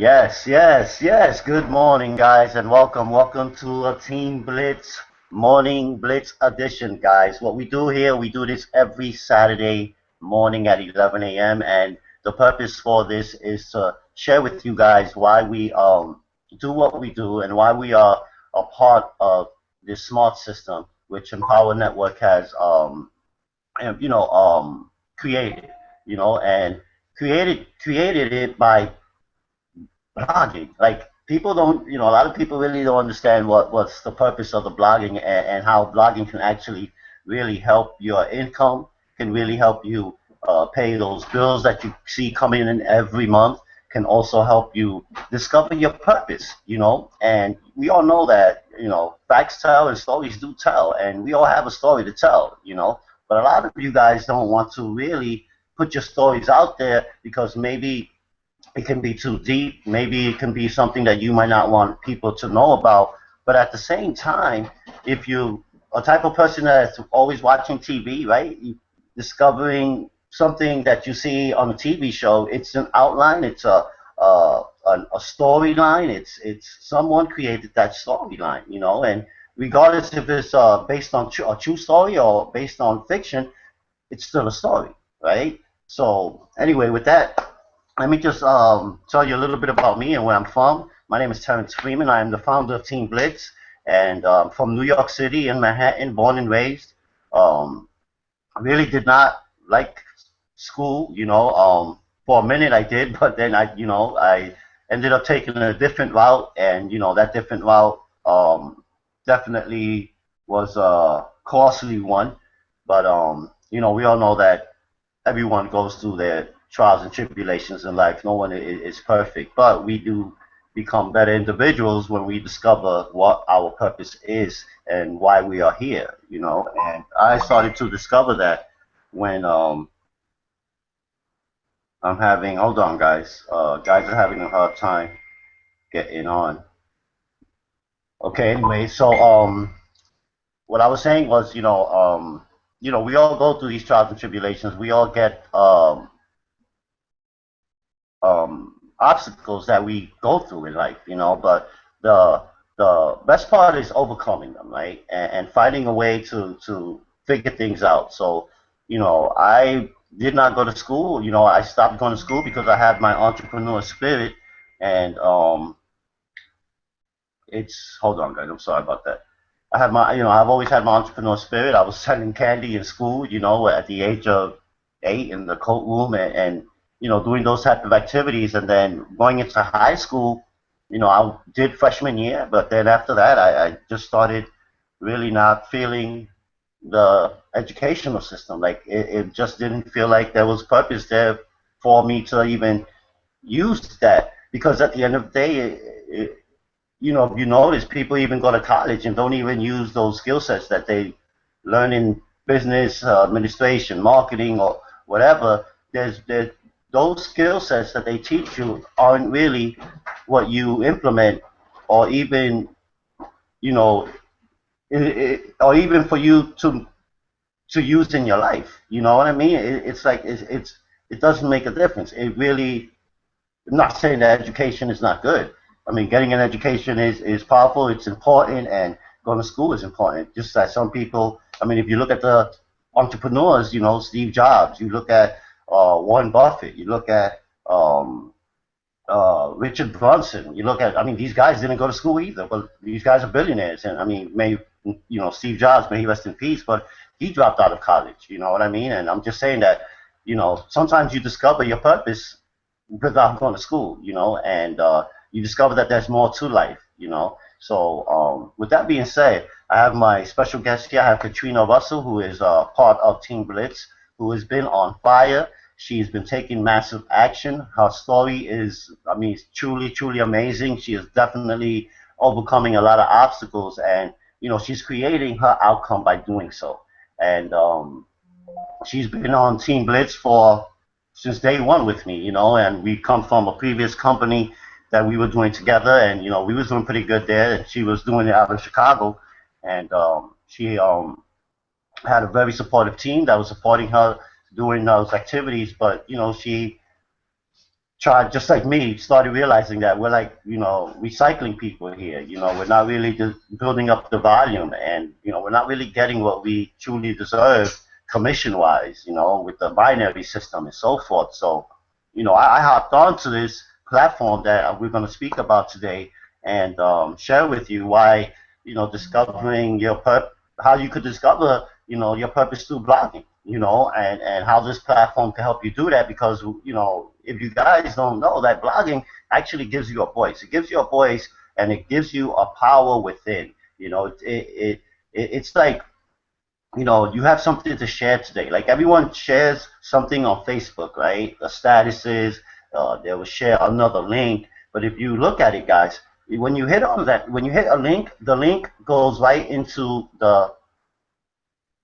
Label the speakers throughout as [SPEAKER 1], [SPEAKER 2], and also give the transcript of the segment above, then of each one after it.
[SPEAKER 1] Yes, yes, yes. Good morning, guys, and welcome to a Team Blitz Morning Blitz edition, guys. What we do here, we do this every Saturday morning at 11 a.m. And the purpose for this is to share with you guys why we do what we do and why we are a part of this smart system which Empower Network has and, created, and created it by blogging. Like people don't, a lot of people really don't understand what's the purpose of the blogging and how blogging can actually really help your income, can really help you pay those bills that you see coming in every month, can also help you discover your purpose, and we all know that, facts tell and stories do tell, and we all have a story to tell, but a lot of you guys don't want to really put your stories out there because maybe it can be too deep. Maybe it can be something that you might not want people to know about. But at the same time, if you a type of person that's always watching TV, right? You discovering something that you see on a TV show, it's an outline, it's a storyline. It's someone created that storyline, and regardless if it's based on a true story or based on fiction, it's still a story, right? So anyway, with that, let me just tell you a little bit about me and where I'm from. My name is Terrence Freeman. I am the founder of Team Blitz, and from New York City in Manhattan, born and raised. Um, I really did not like school, for a minute I did, but then I ended up taking a different route, and that different route definitely was a costly one. But we all know that everyone goes through their trials and tribulations in life. No one is perfect, but we do become better individuals when we discover what our purpose is and why we are here. And I started to discover that when I'm having. Hold on, guys. Guys are having a hard time getting on. Okay. Anyway, so what I was saying was, we all go through these trials and tribulations. We all get obstacles that we go through in life, but the the best part is overcoming them, right? And finding a way to figure things out. So, I did not go to school. I stopped going to school because I had my entrepreneur spirit, and it's hold on, guys. I'm sorry about that. I have my, I've always had my entrepreneur spirit. I was selling candy in school, at the age of 8 in the coat room and doing those type of activities. And then going into high school, I did freshman year, but then after that, I just started really not feeling the educational system. Like it just didn't feel like there was purpose there for me to even use that because at the end of the day, if you notice, people even go to college and don't even use those skill sets that they learn in business administration, marketing, or whatever. There's those skill sets that they teach you aren't really what you implement, or even you know, or even for you to use in your life. You know what I mean? It's like it doesn't make a difference. It really. I'm not saying that education is not good. I mean, getting an education is powerful, it's important, and going to school is important. Just that some people, I mean, if you look at the entrepreneurs, Steve Jobs, you look at Warren Buffett, you look at Richard Brunson, you look at, I mean, these guys didn't go to school either, but these guys are billionaires. And I mean, Steve Jobs, may he rest in peace, but he dropped out of college, you know what I mean? And I'm just saying that, sometimes you discover your purpose without going to school, and you discover that there's more to life, So with that being said, I have my special guest here. I have Katrina Russell, who is part of Team Blitz, who has been on fire. She's been taking massive action. Her story is, I mean, it's truly, truly amazing. She is definitely overcoming a lot of obstacles, and she's creating her outcome by doing so. And she's been on Team Blitz for since day one with me, and we come from a previous company that we were doing together, and we was doing pretty good there, and she was doing it out of Chicago, and she had a very supportive team that was supporting her doing those activities, but she just like me, started realizing that we're like, recycling people here. We're not really just building up the volume, and we're not really getting what we truly deserve commission-wise. With the binary system and so forth. So, I hopped onto this platform that we're going to speak about today, and share with you why, discovering how you could discover, your purpose through blogging, and how this platform can help you do that. Because, if you guys don't know, that blogging actually gives you a voice. It gives you a voice, and it gives you a power within. It's like, you have something to share today. Like everyone shares something on Facebook, right? The statuses, they will share another link. But if you look at it, guys, when you hit on that, when you hit a link, the link goes right into the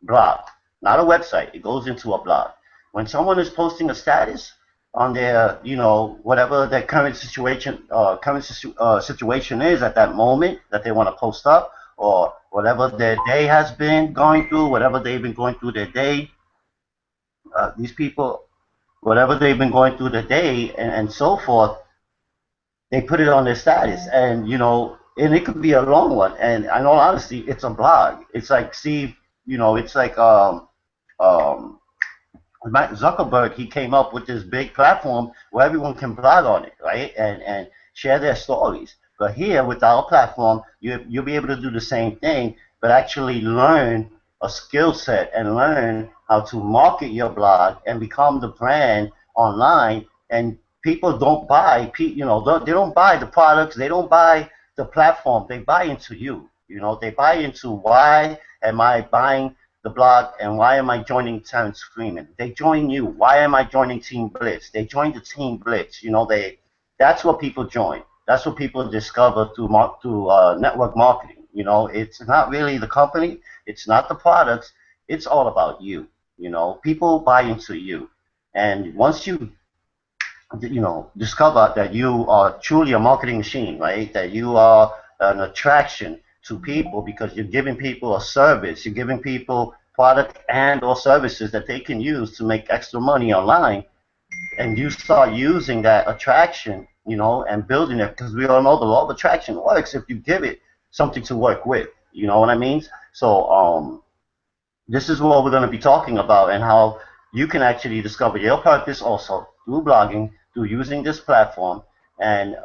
[SPEAKER 1] blog, not a website. It goes into a blog. When someone is posting a status on their, whatever their current situation is at that moment that they want to post up, or whatever their day has been going through, whatever they've been going through their day, these people, whatever they've been going through the day, and so forth, they put it on their status, and and it could be a long one. And in all honesty, it's a blog. It's like Steve, it's like um, Mark Zuckerberg. He came up with this big platform where everyone can blog on it, right, and share their stories. But here, with our platform, you'll be able to do the same thing, but actually learn a skill set and learn how to market your blog and become the brand online. And people don't buy, they don't buy the products, they don't buy the platform, they buy into you. They buy into, why am I buying the blog, and why am I joining Terrence Freeman? They join you. Why am I joining Team Blitz? They join the Team Blitz. That's what people join. That's what people discover through network marketing. It's not really the company, it's not the products, it's all about you. People buy into you, and once you discover that you are truly a marketing machine, right? That you are an attraction to people because you're giving people a service, you're giving people product and or services that they can use to make extra money online, and you start using that attraction, and building it, because we all know the law of attraction works if you give it something to work with. You know what I mean? So, this is what we're going to be talking about, and how you can actually discover your purpose also through blogging, through using this platform, and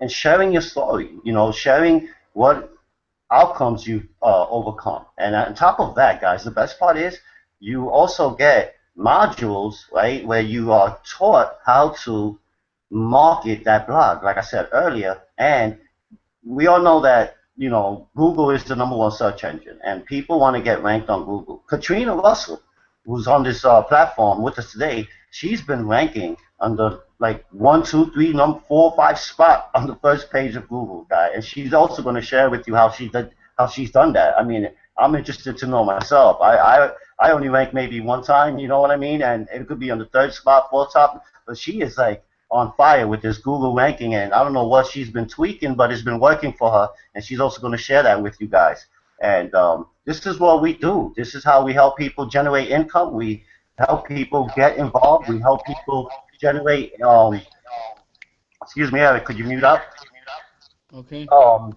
[SPEAKER 1] sharing your story. Sharing what outcomes you overcome. And on top of that, guys, the best part is you also get modules, right, where you are taught how to market that blog, like I said earlier. And we all know that Google is the number one search engine, and people want to get ranked on Google. Katrina Russell, who's on this platform with us today, she's been ranking on the like 1, 2, 3, number 4, 5 spot on the first page of Google, guy. And she's also going to share with you how she's done that. I mean, I'm interested to know myself. I only rank maybe one time, you know what I mean, and it could be on the third spot, fourth top, but she is like on fire with this Google ranking, and I don't know what she's been tweaking, but it's been working for her, and she's also going to share that with you guys. And this is what we do. This is how we help people generate income. We help people get involved. We help people generate. Excuse me, Eric. Could you mute up?
[SPEAKER 2] Okay.
[SPEAKER 1] How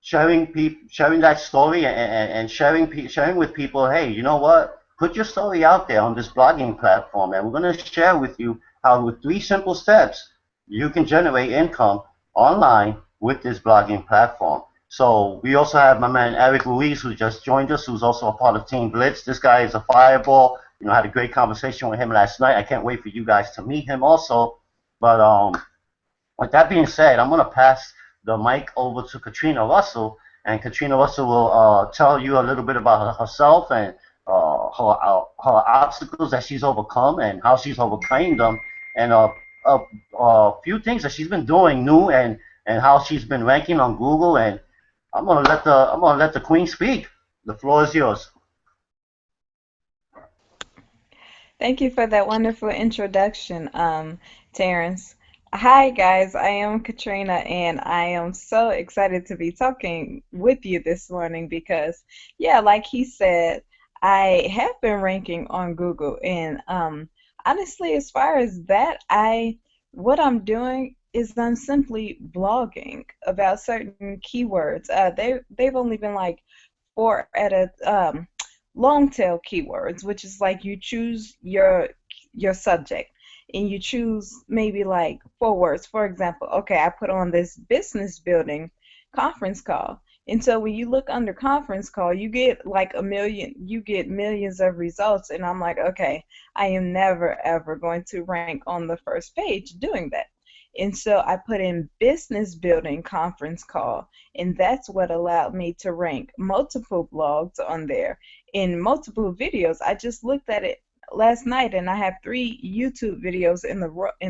[SPEAKER 1] sharing that story, and sharing with people. Hey, you know what? Put your story out there on this blogging platform, and we're going to share with you how, with 3 simple steps, you can generate income online with this blogging platform. So we also have my man Eric Ruiz, who just joined us, who's also a part of Team Blitz. This guy is a fireball. I had a great conversation with him last night. I can't wait for you guys to meet him also. But with that being said, I'm going to pass the mic over to Katrina Russell, and Katrina Russell will tell you a little bit about herself, and her obstacles that she's overcome and how she's overcame them, and a few things that she's been doing new, and how she's been ranking on Google. And I'm gonna let the queen speak. The floor is yours.
[SPEAKER 3] Thank you for that wonderful introduction, Terrence. Hi, guys. I am Katrina, and I am so excited to be talking with you this morning because, yeah, like he said, I have been ranking on Google, and Honestly, as far as that, what I'm doing is I'm simply blogging about certain keywords. They've only been like four at a long tail keywords, which is like you choose your subject and you choose maybe like four words. For example, okay, I put on this business building conference call. And so when you look under conference call, you get like you get millions of results. And I'm like, okay, I am never ever going to rank on the first page doing that. And so I put in business building conference call, and that's what allowed me to rank multiple blogs on there in multiple videos. I just looked at it last night, and I have three YouTube videos in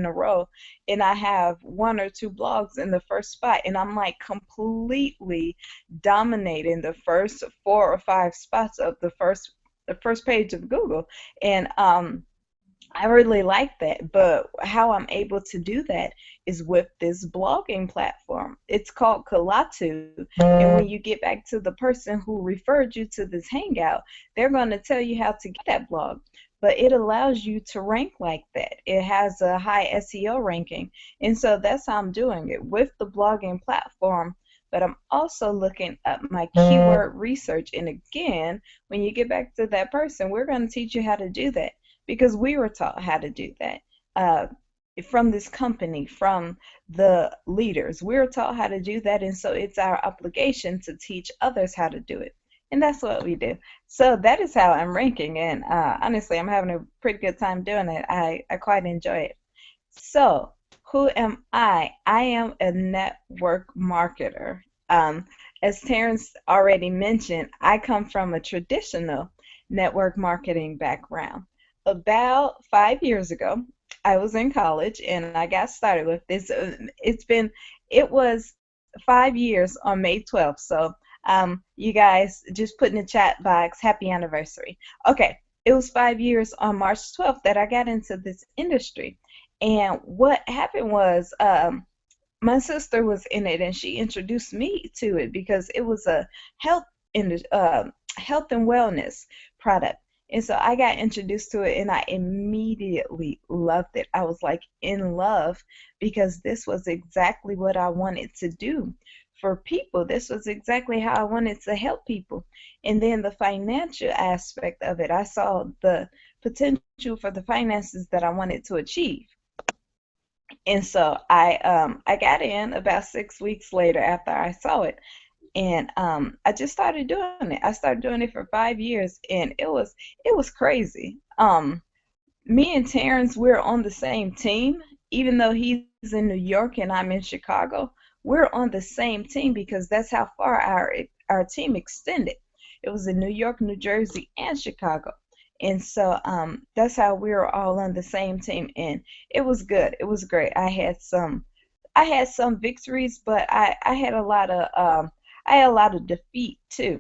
[SPEAKER 3] a row, and I have one or two blogs in the first spot, and I'm like completely dominating the first four or five spots of the first page of Google. And I really like that, but how I'm able to do that is with this blogging platform. It's called Kalatu, and when you get back to the person who referred you to this hangout, they're going to tell you how to get that blog. But it allows you to rank like that. It has a high SEO ranking, and so that's how I'm doing it with the blogging platform. But I'm also looking at my keyword research, and again, when you get back to that person, we're going to teach you how to do that because we were taught how to do that uh, from this company, from the leaders. We were taught how to do that, and so it's our obligation to teach others how to do it. And that's what we do. So that is how I'm ranking, and honestly, I'm having a pretty good time doing it. I quite enjoy it. So, who am I? I am a network marketer. Um, as Terrence already mentioned, I come from a traditional network marketing background. About 5 years ago, I was in college and I got started with this. It was 5 years on May 12th. So, you guys just put in the chat box, happy anniversary. Okay, it was 5 years on March 12th that I got into this industry. And what happened was, my sister was in it, and she introduced me to it because it was a health in health and wellness product. And so I got introduced to it, and I immediately loved it. I was like in love because this was exactly what I wanted to do for people. This was exactly how I wanted to help people. And then the financial aspect of it, I saw the potential for the finances that I wanted to achieve. And so I got in about 6 weeks later after I saw it, and I just started doing it. I started doing it for 5 years, and it was crazy. Me and Terrence, we're on the same team, even though he's in New York and I'm in Chicago. We're on the same team because that's how far our team extended. It was in New York, New Jersey, and Chicago. And so that's how we were all on the same team, and it was good. It was great. I had some victories, but I had a lot of defeat too.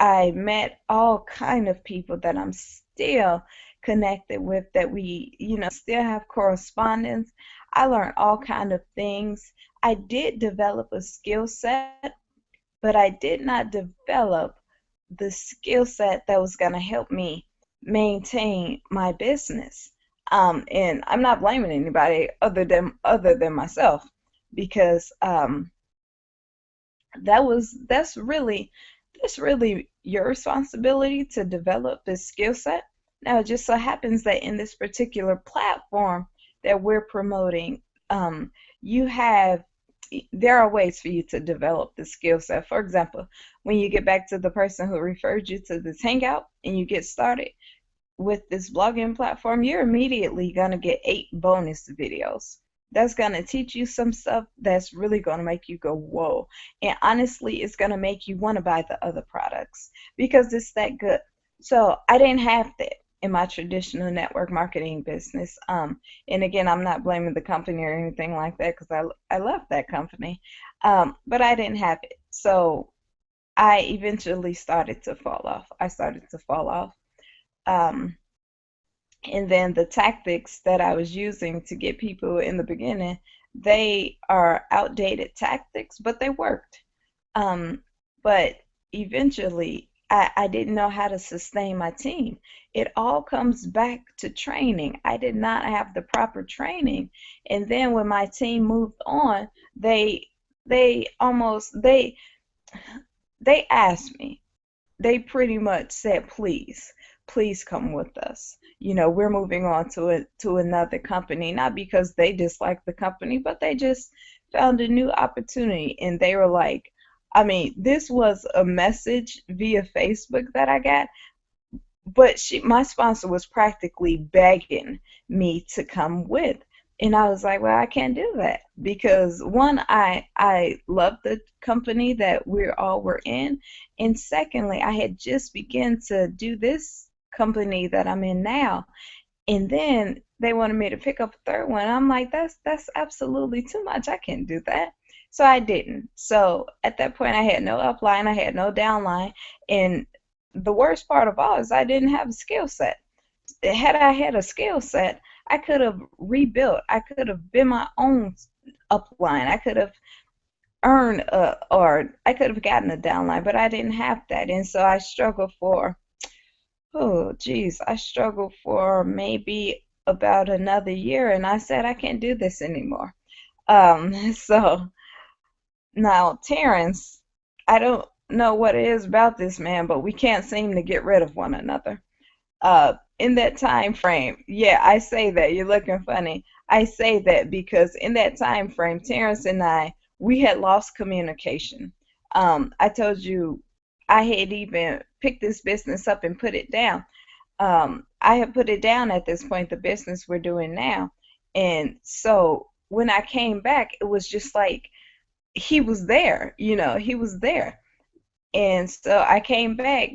[SPEAKER 3] I met all kind of people that I'm still connected with, that we, still have correspondence. I learned all kind of things. I did develop a skill set, but I did not develop the skill set that was going to help me maintain my business. And I'm not blaming anybody other than myself, because that's really your responsibility to develop this skill set. Now, it just so happens that in this particular platform that we're promoting, you have there are ways for you to develop the skill set. For example, when you get back to the person who referred you to this hangout and you get started with this blogging platform, you're immediately going to get 8 bonus videos. That's going to teach you some stuff that's really going to make you go, whoa. And honestly, it's going to make you want to buy the other products because it's that good. So I didn't have that in my traditional network marketing business. And again, I'm not blaming the company or anything like that because I left that company. But I didn't have it. So I eventually started to fall off. I started to fall off. Um, and then the tactics that I was using to get people in the beginning, they are outdated tactics, but they worked. Um, but eventually, I didn't know how to sustain my team. It all comes back to training. I did not have the proper training. And then when my team moved on, they they almost they asked me. They pretty much said, "Please, please come with us. We're moving on to another company, not because they dislike the company, but they just found a new opportunity." And they were like, I mean, this was a message via Facebook that I got, but my sponsor was practically begging me to come with. And I was like, well, I can't do that because one, I love the company that we're all were in, and secondly, I had just begun to do this company that I'm in now, and then they wanted me to pick up a third one. I'm like, that's absolutely too much. I can't do that. So I didn't. So at that point, I had no upline, I had no downline, and the worst part of all is I didn't have a skill set. Had I had a skill set, I could have rebuilt. I could have been my own upline. I could have earned or I could have gotten a downline, but I didn't have that, and so I struggled for I struggled for maybe about another year, and I said I can't do this anymore. So now Terrence, I don't know what it is about this man, but we can't seem to get rid of one another. In that time frame, yeah, I say that. You're looking funny. I say that because in that time frame, Terrence and we had lost communication. I told you I had even picked this business up and put it down. I had put it down at this point, the business we're doing now. And so when I came back, it was just like he was there, he was there. And so I came back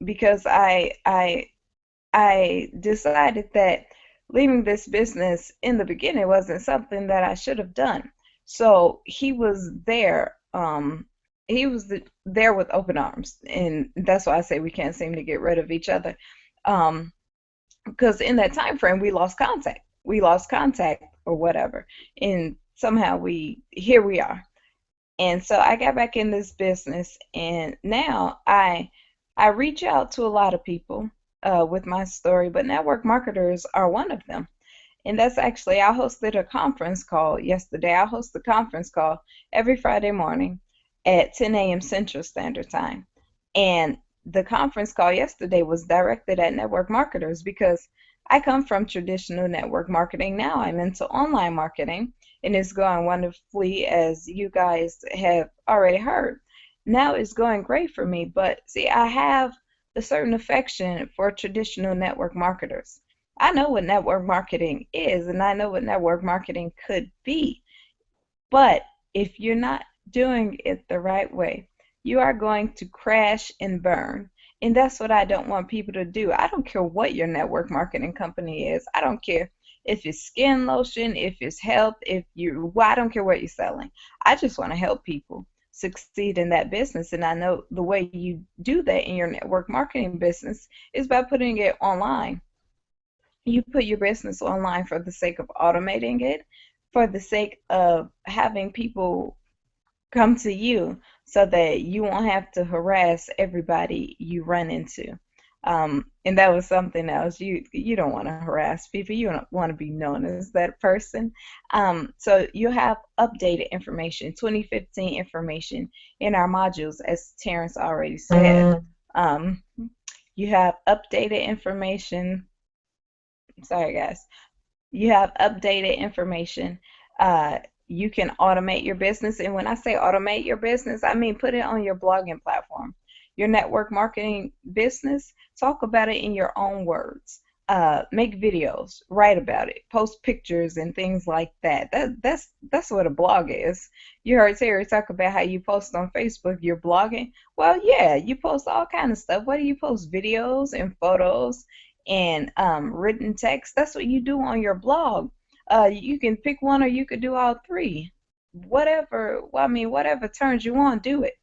[SPEAKER 3] because I decided that leaving this business in the beginning wasn't something that I should have done. So he was there. There with open arms, and that's why I say we can't seem to get rid of each other. Um, because in that time frame we lost contact. We lost contact or whatever, and somehow here we are. And so I got back in this business, and now I reach out to a lot of people with my story, but network marketers are one of them. And that's actually, I hosted a conference call yesterday. I host a conference call every Friday morning at 10 a.m. Central Standard Time. And the conference call yesterday was directed at network marketers because I come from traditional network marketing. Now I'm into online marketing, and it's going wonderfully, as you guys have already heard. Now it's going great for me, but see, I have a certain affection for traditional network marketers. I know what network marketing is, and I know what network marketing could be. But if you're not doing it the right way, you are going to crash and burn. And that's what I don't want people to do. I don't care what your network marketing company is. I don't care if it's skin lotion, if it's health, well, I don't care what you're selling. I just want to help people succeed in that business. And I know the way you do that in your network marketing business is by putting it online. You put your business online for the sake of automating it, for the sake of having people come to you so that you won't have to harass everybody you run into. And that was something else. You don't want to harass people. You don't want to be known as that person. So you have updated information, 2015 information in our modules, as Terrence already said. Um, you have updated information. Sorry, guys. You have updated information. You can automate your business. And when I say automate your business, I mean put it on your blogging platform. Your network marketing business, talk about it in your own words. Make videos, write about it, post pictures and things like that. That's what a blog is. You heard Terry talk about how you post on Facebook, you're blogging. Well, yeah, you post all kind of stuff. What do you post? Videos and photos and written text. That's what you do on your blog. You can pick one or you could do all three. Whatever, well, I mean, whatever turns you on, do it.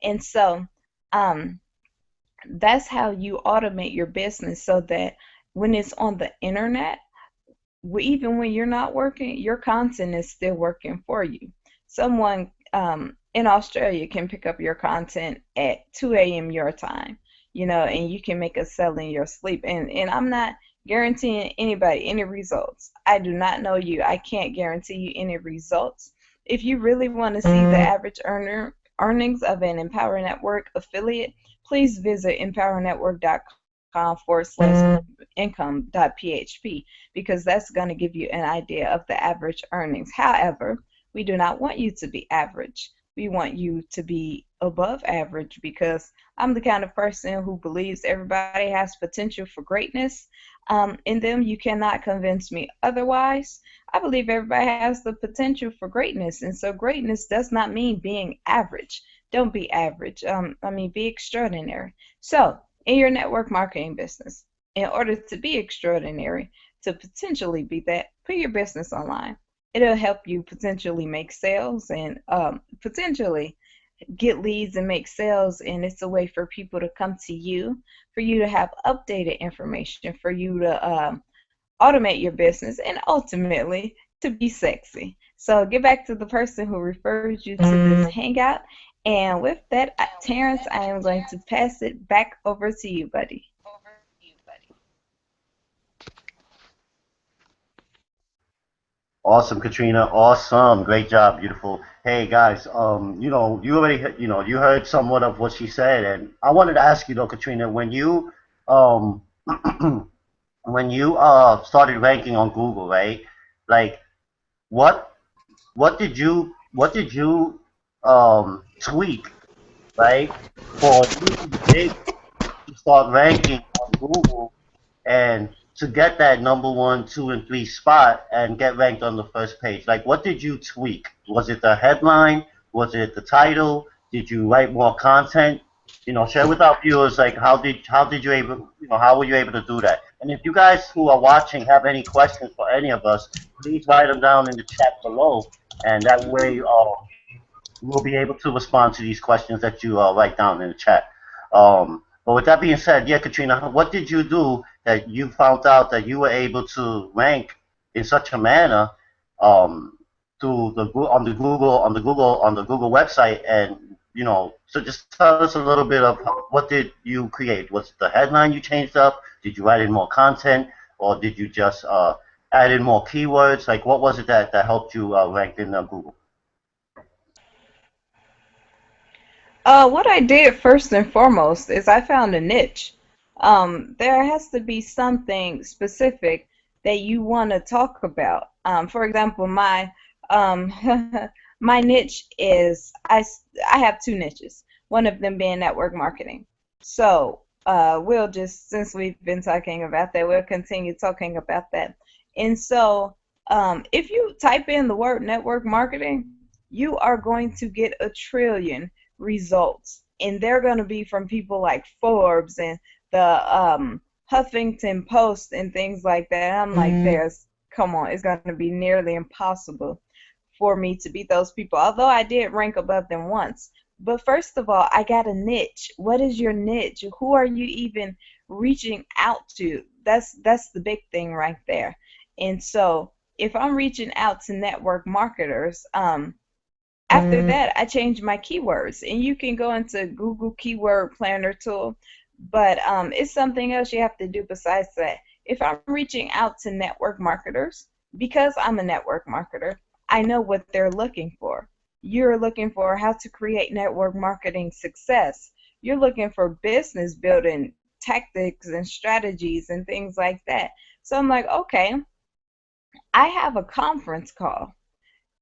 [SPEAKER 3] And so um, that's how you automate your business so that when it's on the internet, even when you're not working, your content is still working for you. Someone, in Australia can pick up your content at 2 a.m. your time, and you can make a sell in your sleep. And I'm not guaranteeing anybody any results. I do not know you. I can't guarantee you any results. If you really want to see the average earnings of an Empower Network affiliate, please visit empowernetwork.com/income.php, because that's going to give you an idea of the average earnings. However, we do not want you to be average. We want you to be above average, because I'm the kind of person who believes everybody has potential for greatness in them. You cannot convince me otherwise. I believe everybody has the potential for greatness, and so greatness does not mean being average. Don't be average. I mean, be extraordinary. So, in your network marketing business, in order to be extraordinary, to potentially be that, put your business online. It'll help you potentially make sales and potentially get leads and make sales, and it's a way for people to come to you, for you to have updated information, for you to automate your business, and ultimately to be sexy. So get back to the person who refers you to this hangout. And with that, Terrence, I am going to pass it back over to you, buddy.
[SPEAKER 1] Awesome, Katrina. Awesome. Great job. Beautiful. Hey guys, you already, you heard somewhat of what she said, and I wanted to ask you though, Katrina, um, when you started ranking on Google, right? Like, what what did you tweak, right, for you to be able to start ranking on Google and to get that number one, two, and three spot and get ranked on the first page? Like, what did you tweak? Was it the headline? Was it the title? Did you write more content? Share with our viewers, like, how did you able, how were you able to do that? And if you guys who are watching have any questions for any of us, please write them down in the chat below, and that way we'll be able to respond to these questions that you write down in the chat. But with that being said, yeah, Katrina, what did you do that you found out that you were able to rank in such a manner to on the Google website, and so just tell us a little bit of what did you create? Was it the headline you changed up? Did you write in more content, or did you just add in more keywords? Like, what was it that helped you rank in Google?
[SPEAKER 3] What I did first and foremost is I found a niche. There has to be something specific that you want to talk about. For example, my um, my niche is I have two niches. One of them being network marketing. So we'll just, since we've been talking about that, we'll continue talking about that. And so if you type in the word network marketing, you are going to get a trillion results, and they're going to be from people like Forbes and the Huffington Post and things like that. And I'm like, come on, it's going to be nearly impossible for me to beat those people, although I did rank above them once. But first of all, I got a niche. What is your niche? Who are you even reaching out to? That's the big thing right there. And so if I'm reaching out to network marketers, after that, I changed my keywords, and you can go into Google Keyword Planner tool, but it's something else you have to do besides that. If I'm reaching out to network marketers, because I'm a network marketer, I know what they're looking for. You're looking for how to create network marketing success. You're looking for business building tactics and strategies and things like that. So I'm like, okay, I have a conference call,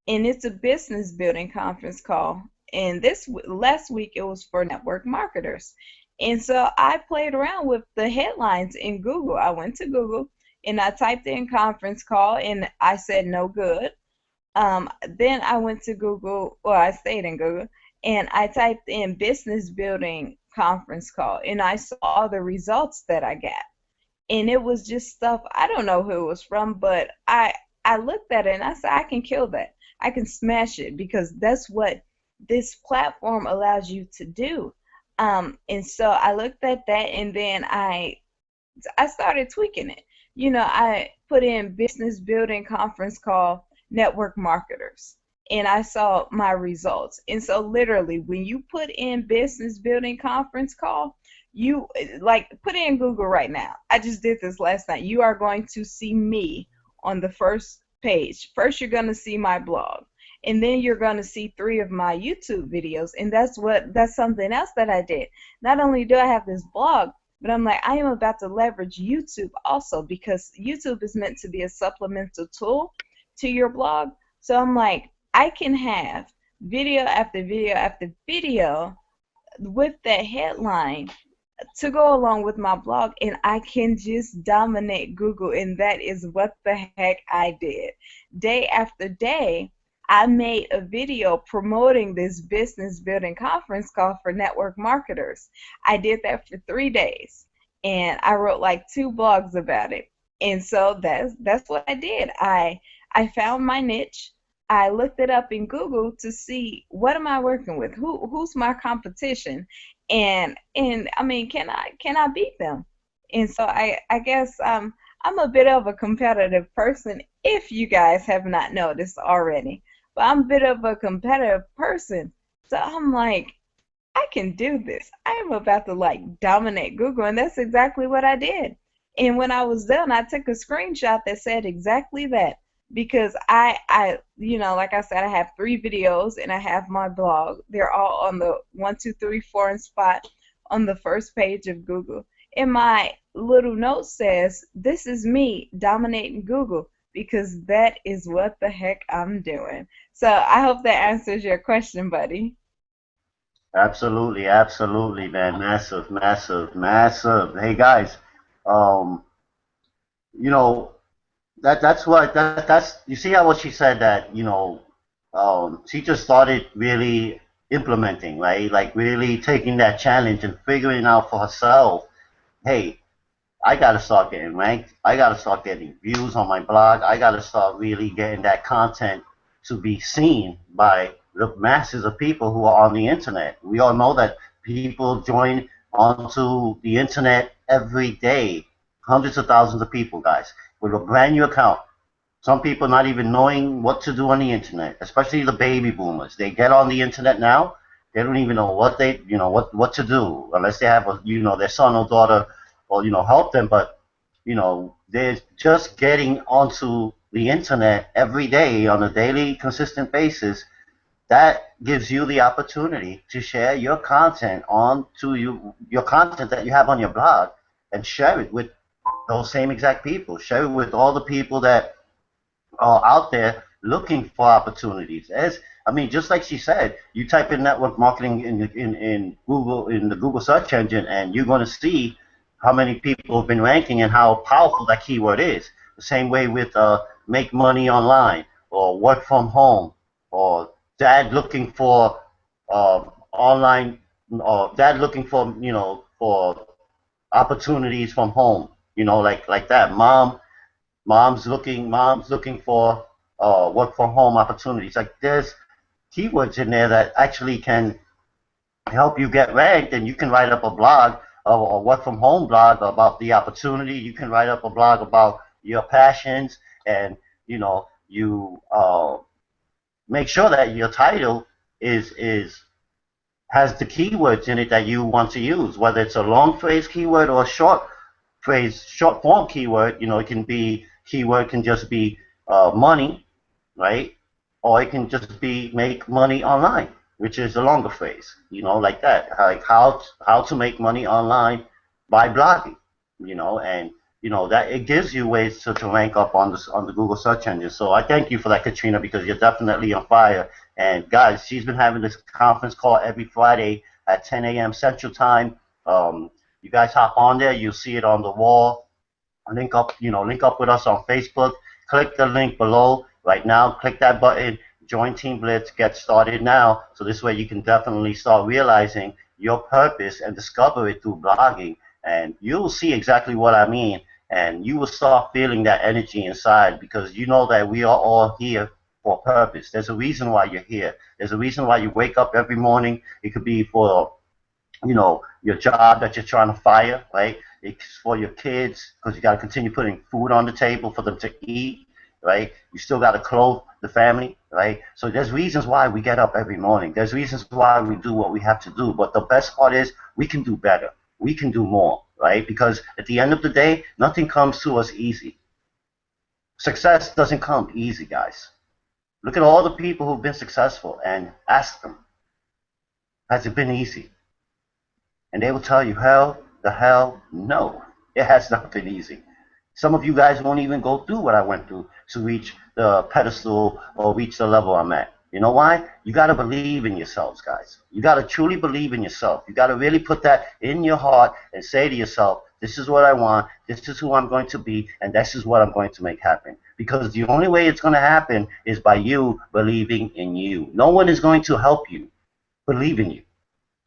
[SPEAKER 3] and it's a business building conference call. And this last week it was for network marketers. And so I played around with the headlines in Google. I went to Google and I typed in conference call and I said no good. Then I went to Google, well, I stayed in Google, and I typed in business building conference call, and I saw all the results that I got. And it was just stuff, I don't know who it was from, but I looked at it and I said, I can kill that. I can smash it, because that's what this platform allows you to do. And so I looked at that, and then I started tweaking it. I put in business building conference call network marketers. and I saw my results. And so literally when you put in business building conference call, you like put in Google right now. I just did this last night. You are going to see me on the first page. First you're going to see my blog. And then you're going to see three of my YouTube videos. And that's something else that I did. Not only do I have this blog, but I'm like, I am about to leverage YouTube also because YouTube is meant to be a supplemental tool to your blog. So I'm like, I can have video after video after video with that headline to go along with my blog, and I can just dominate Google. And that is what the heck I did. Day after day, I made a video promoting this business building conference call for network marketers. I did that for 3 days, and I wrote like 2 blogs about it. And so that's what I did. I found my niche. I looked it up in Google to see what am I working with? Who's my competition? And I mean, can I beat them? And so I guess I'm a bit of a competitive person if you guys have not noticed already. But I'm a bit of a competitive person. So I'm like, I can do this. I am about to like dominate Google, and that's exactly what I did. And when I was done, I took a screenshot that said exactly that because like I said, I have 3 videos and I have my blog. They're all on the 1, 2, 3, 4 and spot on the first page of Google. And my little note says, "This is me dominating Google." Because that is what the heck I'm doing. So I hope that answers your question, buddy.
[SPEAKER 1] Absolutely, absolutely, man. Massive, massive, massive. Hey guys, um, you know, that's what that's you see how what she said that she just started really implementing, right, like really taking that challenge and figuring out for herself, hey, I gotta start getting ranked, I gotta start getting views on my blog, I gotta start really getting that content to be seen by the masses of people who are on the internet. We all know that people join onto the internet every day, hundreds of thousands of people, guys, with a brand new account. Some people not even knowing what to do on the internet, especially the baby boomers. They get on the internet now, they don't even know what what to do unless they have their son or daughter or help them. But they're just getting onto the internet every day on a daily, consistent basis. That gives you the opportunity to share your content on to your content that you have on your blog and share it with those same exact people. Share it with all the people that are out there looking for opportunities. As I mean, just like she said, you type in network marketing in Google, in the Google search engine, and you're going to see how many people have been ranking and how powerful that keyword is. The same way with make money online or work from home or dad looking for online or dad looking for for opportunities from home. Like that. Mom's looking for work from home opportunities. Like there's keywords in there that actually can help you get ranked, and you can write up a blog or work from home blog about the opportunity. You can write up a blog about your passions, and you make sure that your title is has the keywords in it that you want to use, whether it's a long phrase keyword or a short phrase, short form keyword. It can be keyword can just be money, right? Or it can just be make money online, which is a longer phrase, like that, like how to make money online by blogging, and that it gives you ways to rank up on the Google search engine. So I thank you for that, Katrina, because you're definitely on fire. And guys, she's been having this conference call every Friday at 10 a.m. Central Time. You guys hop on there, you'll see it on the wall. Link up with us on Facebook. Click the link below right now. Click that button. Join Team Blitz. Get started now. So this way you can definitely start realizing your purpose and discover it through blogging. And you'll see exactly what I mean. And you will start feeling that energy inside, because you know that we are all here for a purpose. There's a reason why you're here. There's a reason why you wake up every morning. It could be for your job that you're trying to fire, right? It's for your kids because you got to continue putting food on the table for them to eat, right? You still got to clothe the family, right? So there's reasons why we get up every morning. There's reasons why we do what we have to do. But the best part is we can do better. We can do more, right? Because at the end of the day, nothing comes to us easy. Success doesn't come easy, guys. Look at all the people who've been successful and ask them, has it been easy? And they will tell you, hell, the hell, no. It has not been easy. Some of you guys won't even go through what I went through to reach the pedestal or reach the level I'm at. You know why? You got to believe in yourselves, guys. You got to truly believe in yourself. You got to really put that in your heart and say to yourself, this is what I want, this is who I'm going to be, and this is what I'm going to make happen. Because the only way it's going to happen is by you believing in you. No one is going to help you believe in you.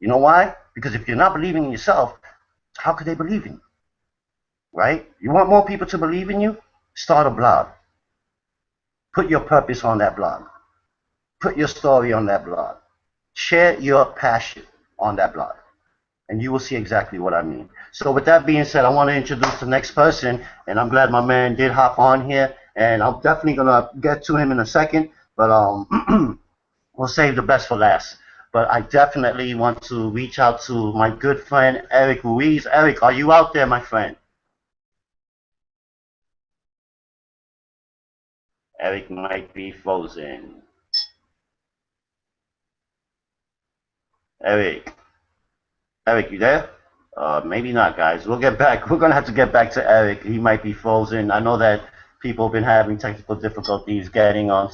[SPEAKER 1] You know why? Because if you're not believing in yourself, how could they believe in you? Right? You want more people to believe in you? Start a blog. Put your purpose on that blog. Put your story on that blog. Share your passion on that blog. And you will see exactly what I mean. So with that being said, I want to introduce the next person, and I'm glad my man did hop on here, and I'm definitely going to get to him in a second, but we'll save the best for last. But I definitely want to reach out to my good friend, Eric Ruiz. Eric, are you out there, my friend? Eric might be frozen. Eric, Eric, you there? Maybe not, guys. We'll get back. We're gonna have to get back to Eric. He might be frozen. I know that people have been having technical difficulties getting on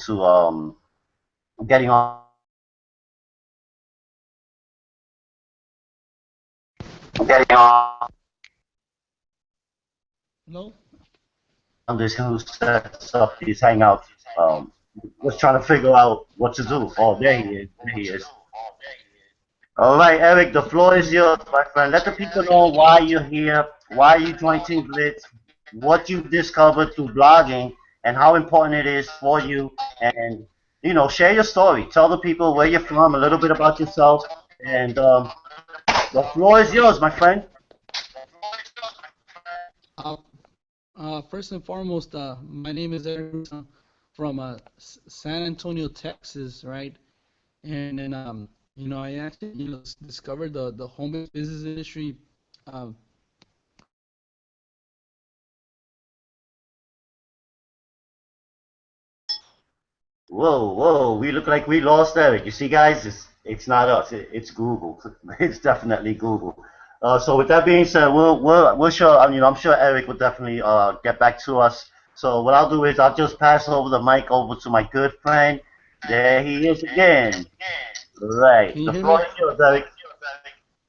[SPEAKER 2] No?
[SPEAKER 1] this who sets up these hangouts. Um, was trying to figure out what to do. Oh, there he is. There he is. All right, Eric, the floor is yours, my friend. Let the people know why you're here, why you joined Team Blitz, what you discovered through blogging, and how important it is for you. And share your story. Tell the people where you're from, a little bit about yourself, and the floor is yours, my friend.
[SPEAKER 2] Uh, First and foremost, my name is Eric from San Antonio, Texas, right? And then, I actually, discovered the home-based business industry. Um,
[SPEAKER 1] Whoa, whoa, we look like we lost Eric. You see, guys, it's not us. It's Google. It's definitely Google. So with that being said, we'll sure. I'm sure Eric will definitely get back to us. So what I'll do is I'll just pass over the mic over to my good friend. There he is again. Right.
[SPEAKER 2] can you
[SPEAKER 1] The
[SPEAKER 2] hear
[SPEAKER 1] floor
[SPEAKER 2] me?
[SPEAKER 1] is yours, Eric.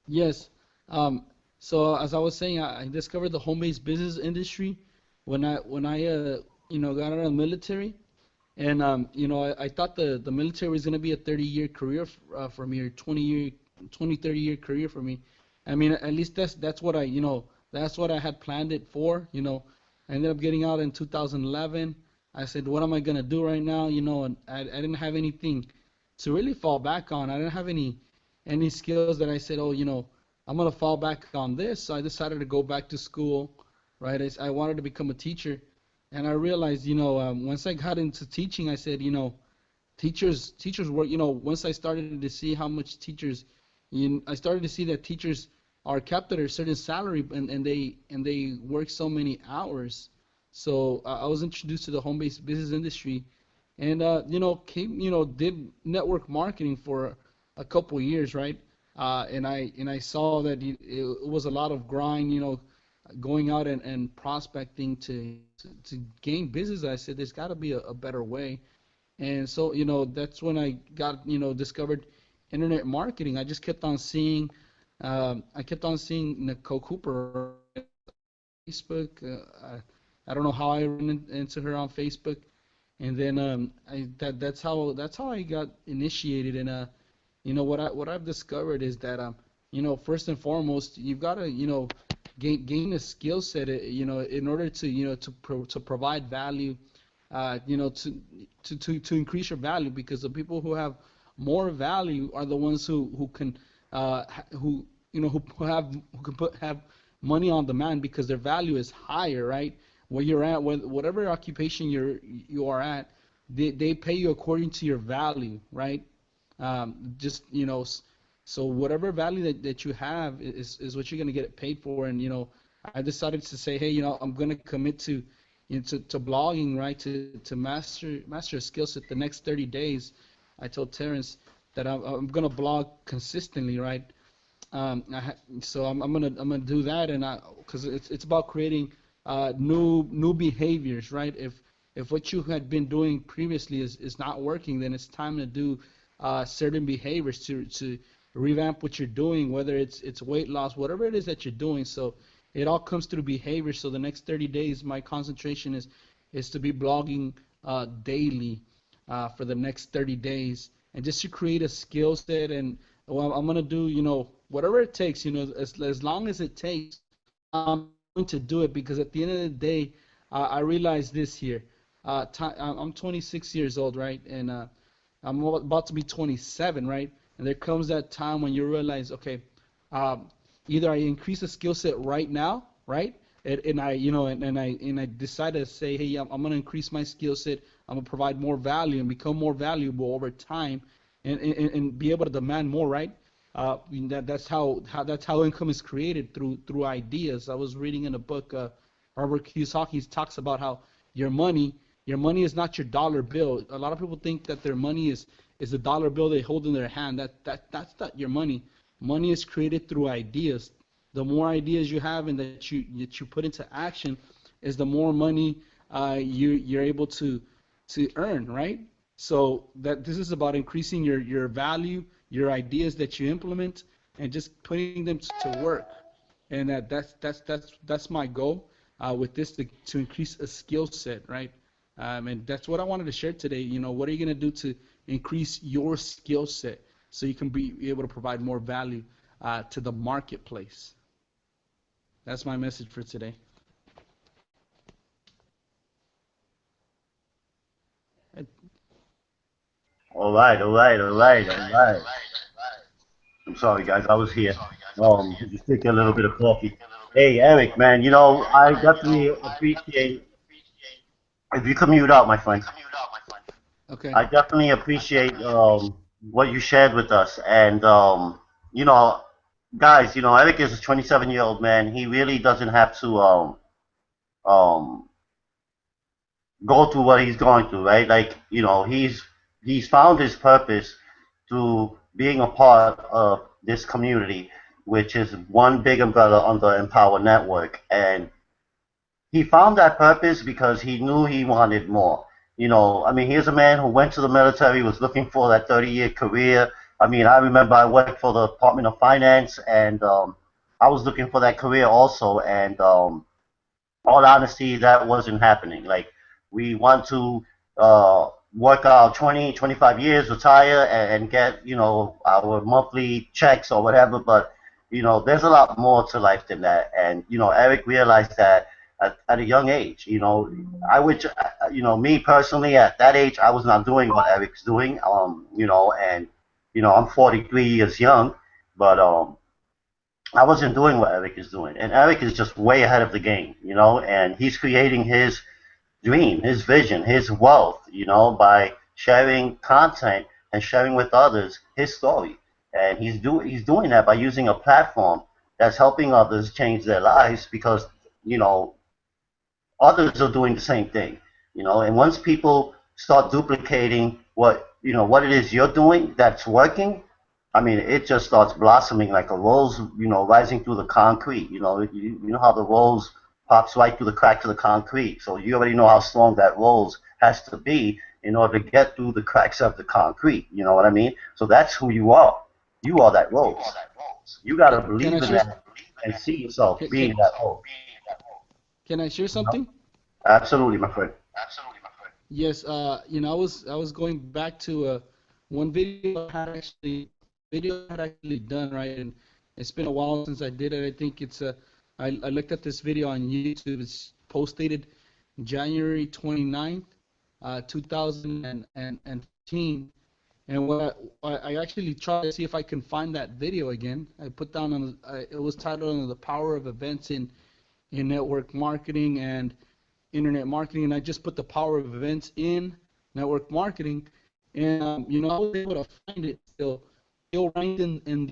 [SPEAKER 2] Yes. Um, so as I was saying, I discovered the home-based business industry when I got out of the military. And I thought the military was gonna be a 30-year career for me, or 30-year career for me. I mean, at least that's what that's what I had planned it for. I ended up getting out in 2011. I said, what am I gonna do right now? And I didn't have anything to really fall back on. I didn't have any skills that I said, oh, I'm gonna fall back on this. So I decided to go back to school, right? I wanted to become a teacher. And I realized, once I got into teaching, I said, teachers work. Once I started to see how much I started to see that teachers are kept at a certain salary, and they work so many hours. So I was introduced to the home-based business industry, and did network marketing for a couple years, right? And I saw that it was a lot of grind, going out and prospecting to gain business. I said there's got to be a better way. And so, that's when I got, discovered internet marketing. I kept on seeing Nicole Cooper on Facebook. I don't know how I ran into her on Facebook. And then that's how I got initiated. And what I've discovered is that first and foremost, you've got to gain a skill set, in order to to provide value, to increase your value, because the people who have more value are the ones who can who who can have money on demand, because their value is higher, right? Where you're at, whatever occupation you are at, they pay you according to your value, right? Just so whatever value that you have is what you're gonna get paid for. And I decided to say, hey, I'm gonna commit to blogging, right? To master a skill set the next 30 days. I told Terrence that I'm gonna blog consistently, right? So I'm gonna do that, and because it's about creating new behaviors, right? If what you had been doing previously is not working, then it's time to do certain behaviors to revamp what you're doing, whether it's weight loss, whatever it is that you're doing. So it all comes through behavior. So the next 30 days, my concentration is to be blogging daily for the next 30 days, and just to create a skill set. And well, I'm gonna do whatever it takes, as long as it takes. I'm going to do it, because at the end of the day, I realized this here. I'm 26 years old, right? And I'm about to be 27, right? And there comes that time when you realize, okay, um, either I increase the skill set right now, right? And I, and I decide to say, hey, I'm gonna increase my skill set. I'm gonna provide more value and become more valuable over time, and be able to demand more, right? That's how income is created through ideas. I was reading in a book, Robert Kiyosaki talks about how your money your money is not your dollar bill. A lot of people think that their money is a dollar bill they hold in their hand. That's not your money. Money is created through ideas. The more ideas you have and that you put into action, is the more money you're able to earn, right? So that this is about increasing your value, your ideas that you implement, and just putting them to work. And that's my goal with this to increase a skill set, right? And that's what I wanted to share today. What are you going to do to increase your skill set so you can be able to provide more value to the marketplace? That's my message for today.
[SPEAKER 1] All right, all right, all right, all right. I'm sorry, guys. I was here. Just taking a little bit of coffee. Hey, Eric, man. I definitely appreciate if you can mute out, my friend.
[SPEAKER 2] Okay.
[SPEAKER 1] I definitely appreciate what you shared with us, and you know, guys. Eric is a 27-year-old man. He really doesn't have to um, go through what he's going through, right? Like, he's found his purpose through being a part of this community, which is one big umbrella under Empower Network. And he found that purpose because he knew he wanted more. I mean, here's a man who went to the military, was looking for that 30-year career. I mean, I remember I worked for the Department of Finance, and I was looking for that career also. And all honesty, that wasn't happening. Like, we want to work out 20, 25 years, retire, and get, our monthly checks or whatever. But, there's a lot more to life than that. And, Eric realized that at a young age. I wish, me personally, at that age, I was not doing what Eric's doing. And, I'm 43 years young, but I wasn't doing what Eric is doing. And Eric is just way ahead of the game, and he's creating his dream, his vision, his wealth, by sharing content and sharing with others his story. And he's doing that by using a platform that's helping others change their lives because, you know, others are doing the same thing, and once people start duplicating what it is you're doing that's working. I mean, it just starts blossoming like a rose, rising through the concrete. You know how the rose pops right through the cracks of the concrete, so you already know how strong that rose has to be in order to get through the cracks of the concrete. You know what I mean? So that's who you are. You are that rose. You got to
[SPEAKER 2] Can I
[SPEAKER 1] believe in
[SPEAKER 2] share?
[SPEAKER 1] that and see yourself
[SPEAKER 2] Can,
[SPEAKER 1] being
[SPEAKER 2] can,
[SPEAKER 1] that rose.
[SPEAKER 2] can I share
[SPEAKER 1] You know?
[SPEAKER 2] something?
[SPEAKER 1] Absolutely, my friend.
[SPEAKER 2] Yes. I was going back to one video I had actually done, right, and it's been a while since I did it. I think I looked at this video on YouTube. It's posted January 29th, 2015. And what I actually tried to see if I can find that video again. I put down it was titled on the power of events in network marketing and internet marketing, and I just put the power of events in network marketing, and I was able to find it still ranked in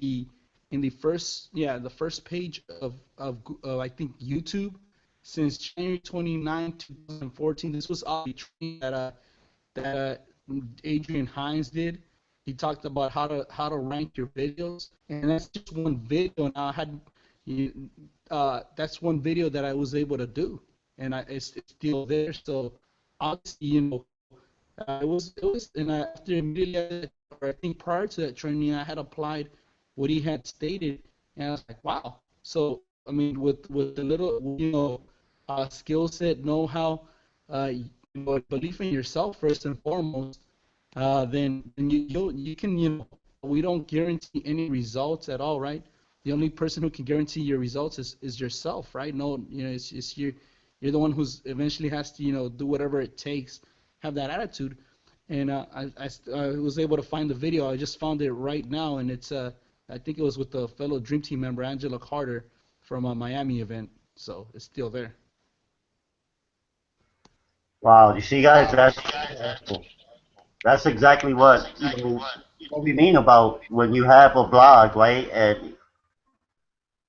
[SPEAKER 2] the first page of I think YouTube since January 29, 2014. This was all the training that Adrian Hines did. He talked about how to rank your videos, and that's just one video. And I had that's one video that I was able to do, and it's still there. So obviously, it was, and after immediately, or I think prior to that training, I had applied what he had stated, and I was like, wow. So I mean, with the little skill set, know-how, belief in yourself first and foremost, then you can we don't guarantee any results at all, right? The only person who can guarantee your results is yourself, right? No, it's you're the one who's eventually has to do whatever it takes, have that attitude. And I was able to find the video. I just found it right now, and it's I think it was with the fellow Dream Team member Angela Carter from a Miami event, so it's still there.
[SPEAKER 1] Wow, you see, guys, that's exactly what we mean about when you have a blog, right? And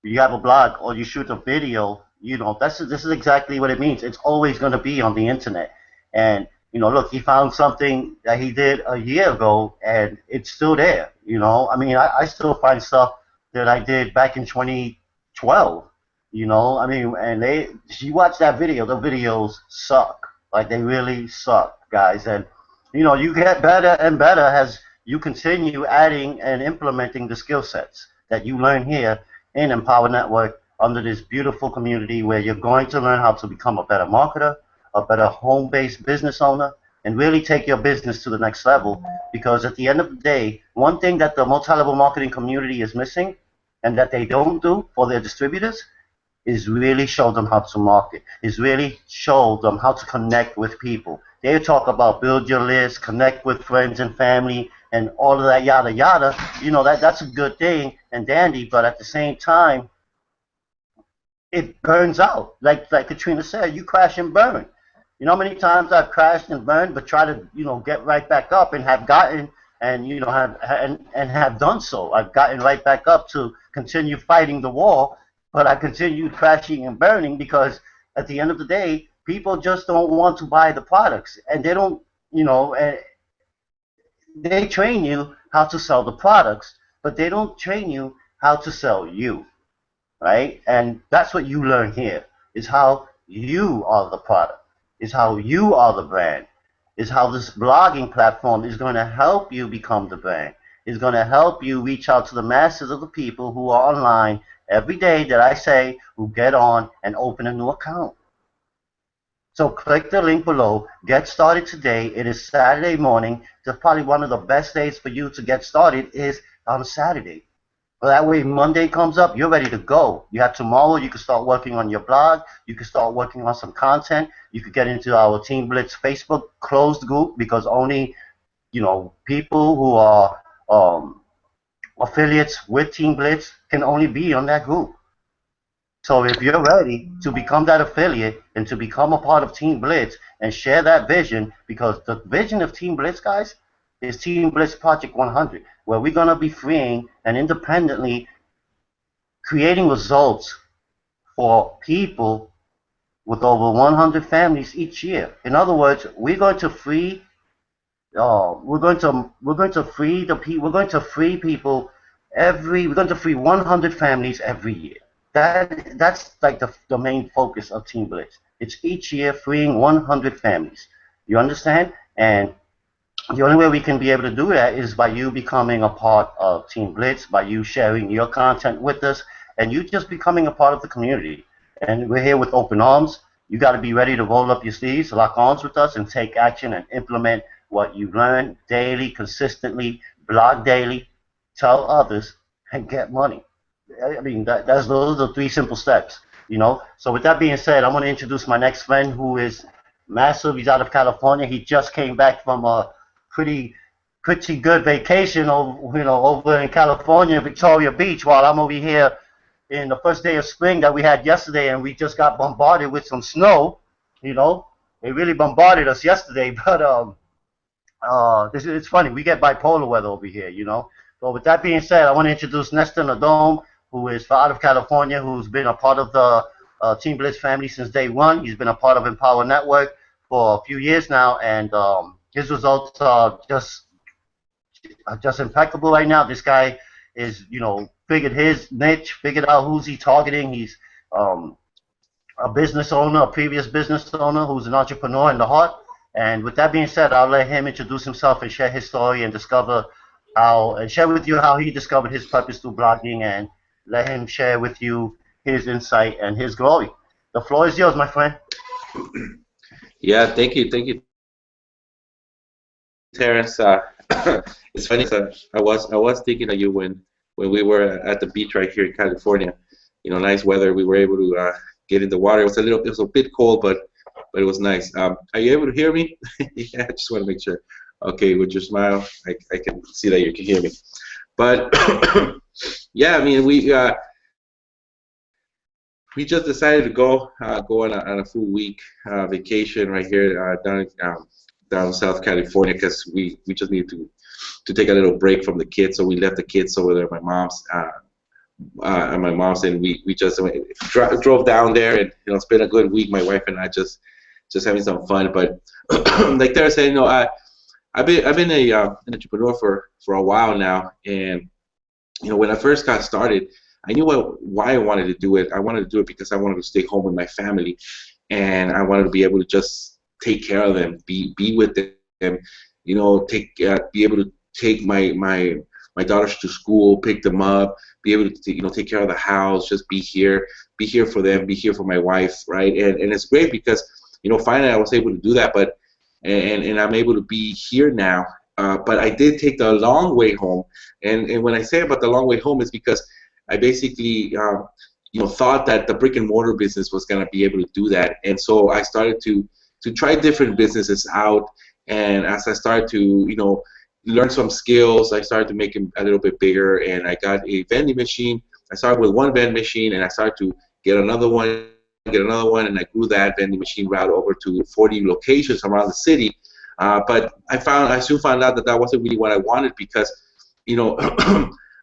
[SPEAKER 1] you have a blog or you shoot a video, this is exactly what it means. It's always going to be on the internet. And look, he found something that he did a year ago, and it's still there. I mean, I still find stuff that I did back in 2012. I mean, and you watch that video, the videos suck. Like, they really suck, guys. And you get better and better as you continue adding and implementing the skill sets that you learn here in Empower Network under this beautiful community, where you're going to learn how to become a better marketer, a better home-based business owner, and really take your business to the next level. Because at the end of the day, one thing that the multi-level marketing community is missing, and that they don't do for their distributors, is really show them how to market, is really show them how to connect with people. They talk about build your list, connect with friends and family, and all of that yada yada. That's a good thing and dandy, but at the same time, it burns out. Like Katrina said, you crash and burn. How many times I've crashed and burned, but try to get right back up, and have gotten and have done so. I've gotten right back up to continue fighting the war, but I continued crashing and burning because at the end of the day, people just don't want to buy the products, and they don't, and they train you how to sell the products, but they don't train you how to sell you, right? And that's what you learn here, is how you are the product, is how you are the brand, is how this blogging platform is going to help you become the brand, is going to help you reach out to the masses of the people who are online every day that I say, who get on and open a new account. So click the link below. Get started today. It is Saturday morning. That's probably one of the best days for you to get started is on Saturday. Well, that way Monday comes up, you're ready to go. You have tomorrow, you can start working on your blog. You can start working on some content. You could get into our Team Blitz Facebook closed group, because only people who are affiliates with Team Blitz can only be on that group. So if you're ready to become that affiliate and to become a part of Team Blitz and share that vision, because the vision of Team Blitz, guys, is Team Blitz Project 100, where we're going to be freeing and independently creating results for people with over 100 families each year. In other words, we're going to free we're going to free people we're going to free 100 families every year. That's like the main focus of Team Blitz. It's each year freeing 100 families. You understand? And the only way we can be able to do that is by you becoming a part of Team Blitz, by you sharing your content with us, and you just becoming a part of the community. And we're here with open arms. You got to be ready to roll up your sleeves, lock arms with us, and take action and implement what you learn daily, consistently, blog daily, tell others, and get money. I mean, those are the three simple steps, So with that being said, I'm going to introduce my next friend, who is massive. He's out of California. He just came back from a pretty good vacation over in California, Victoria Beach, while I'm over here in the first day of spring that we had yesterday, and we just got bombarded with some snow. They really bombarded us yesterday, but it's funny. We get bipolar weather over here, you know. So with that being said, I want to introduce Nestor Nadome, who is out of California, who's been a part of the Team Blitz family since day one. He's been a part of Empower Network for a few years now, and his results are just impeccable right now. This guy is, you know, figured his niche, figured out who's he targeting. He's um, a business owner, a previous business owner who's an entrepreneur in the heart. And with that being said, I'll let him introduce himself and share his story and discover how and share with you how he discovered his purpose through blogging, and let him share with you his insight and his glory. The floor is yours, my friend.
[SPEAKER 4] Yeah, thank you, Terrence. It's funny. I was thinking of you when we were at the beach right here in California. You know, nice weather. We were able to get in the water. It was a bit cold, but it was nice. Are you able to hear me? Yeah, I just want to make sure. Okay, with your smile, I can see that you can hear me. But yeah, I mean, we just decided to go on a full week vacation right here down South California, because we just needed to take a little break from the kids. So we left the kids over there at my mom's, and we just drove down there, and you know, spent a good week. My wife and I just having some fun. But like Tara said, you know, I've been an entrepreneur for a while now, and you know, when I first got started, I knew why I wanted to do it. I wanted to do it because I wanted to stay home with my family, and I wanted to be able to just take care of them, be with them, you know, be able to take my daughters to school, pick them up, be able to, you know, take care of the house, just be here for them, be here for my wife, right? And it's great because, you know, finally I was able to do that, but and I'm able to be here now. But I did take the long way home, and when I say about the long way home, is because I basically, you know, thought that the brick and mortar business was going to be able to do that, and so I started to try different businesses out. And as I started to, you know, learn some skills, I started to make them a little bit bigger, and I got a vending machine. I started with one vending machine, and I started to get another one, and I grew that vending machine route over to 40 locations around the city. But I soon found out that that wasn't really what I wanted, because, you know,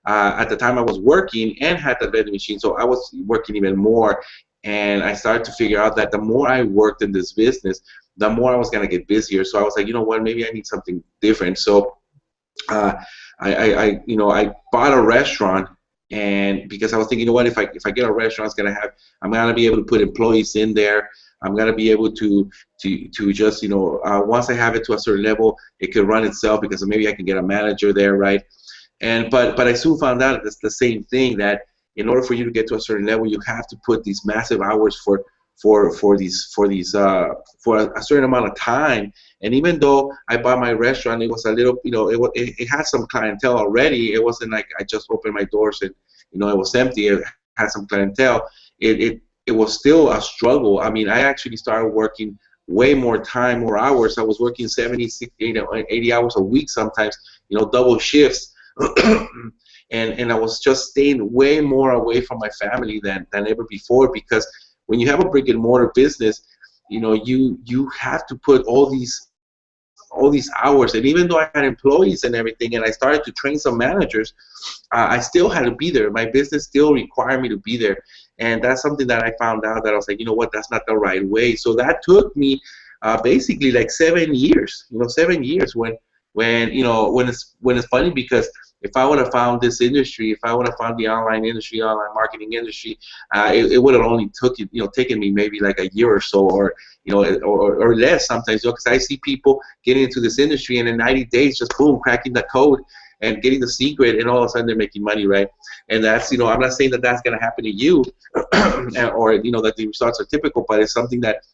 [SPEAKER 4] at the time I was working and had that vending machine, so I was working even more. And I started to figure out that the more I worked in this business, the more I was going to get busier. So I was like, you know what, maybe I need something different. So you know, I bought a restaurant, and because I was thinking, you know what, if I get a restaurant, I'm gonna be able to put employees in there. I'm gonna be able to just, you know, once I have it to a certain level, it could run itself, because maybe I can get a manager there, right? And but I soon found out it's the same thing, that in order for you to get to a certain level, you have to put these massive hours for a certain amount of time. And even though I bought my restaurant, it was a little, you know, it had some clientele already. It wasn't like I just opened my doors and, you know, it was empty. It had some clientele. It was still a struggle. I mean, I actually started working way more time, more hours. I was working 70, 60, 80 hours a week sometimes, you know, double shifts. And I was just staying way more away from my family than ever before, because when you have a brick and mortar business, you know, you have to put all these hours. And even though I had employees and everything, and I started to train some managers, I still had to be there. My business still required me to be there, and that's something that I found out, that I was like, you know what, that's not the right way. So that took me basically like 7 years. You know, 7 years, when you know, when it's funny, because if I would have found this industry, if I would have found the online industry, online marketing industry, it would have only taken me maybe like a year or so, or, you know, or less sometimes, you know, because I see people getting into this industry, and in 90 days, just boom, cracking the code and getting the secret, and all of a sudden they're making money, right? And that's, you know, I'm not saying that that's going to happen to you, or, you know, that the results are typical, but it's something that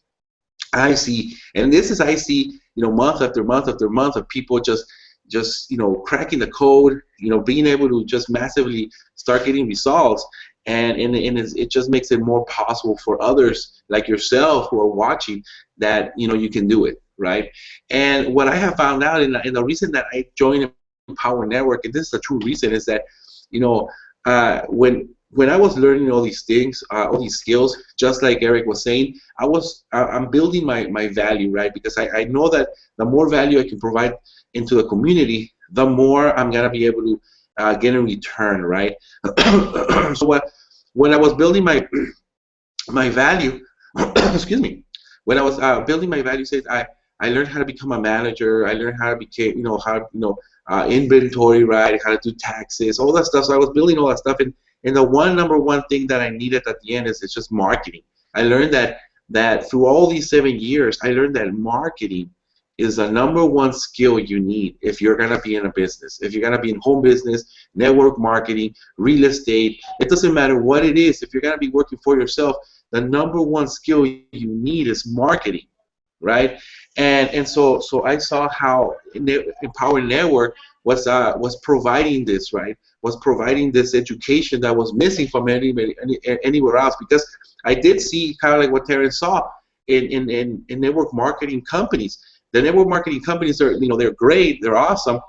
[SPEAKER 4] I see, and I see, you know, month after month after month of people just you know, cracking the code, you know, being able to just massively start getting results, and it just makes it more possible for others like yourself who are watching, that, you know, you can do it, right? And what I have found out, in the reason that I joined Empower Network, and this is the true reason, is that, you know, when when I was learning all these things, all these skills, just like Eric was saying, I'm building my value, right? Because I know that the more value I can provide into the community, the more I'm gonna be able to get in return, right? So when I was building my value, excuse me, when I was building my value sets, I learned how to become a manager. I learned how to become, inventory, right? How to do taxes, all that stuff. So I was building all that stuff, and the number one thing that I needed at the end is it's just marketing. I learned that through all these 7 years, I learned that marketing is the number one skill you need if you're gonna be in a business. If you're gonna be in home business, network marketing, real estate, it doesn't matter what it is. If you're gonna be working for yourself, the number one skill you need is marketing, right? And so I saw how Empower Network was providing this, right? Was providing this education that was missing from anywhere else, because I did see kind of like what Terrence saw in network marketing companies. The network marketing companies are, they're great, they're awesome,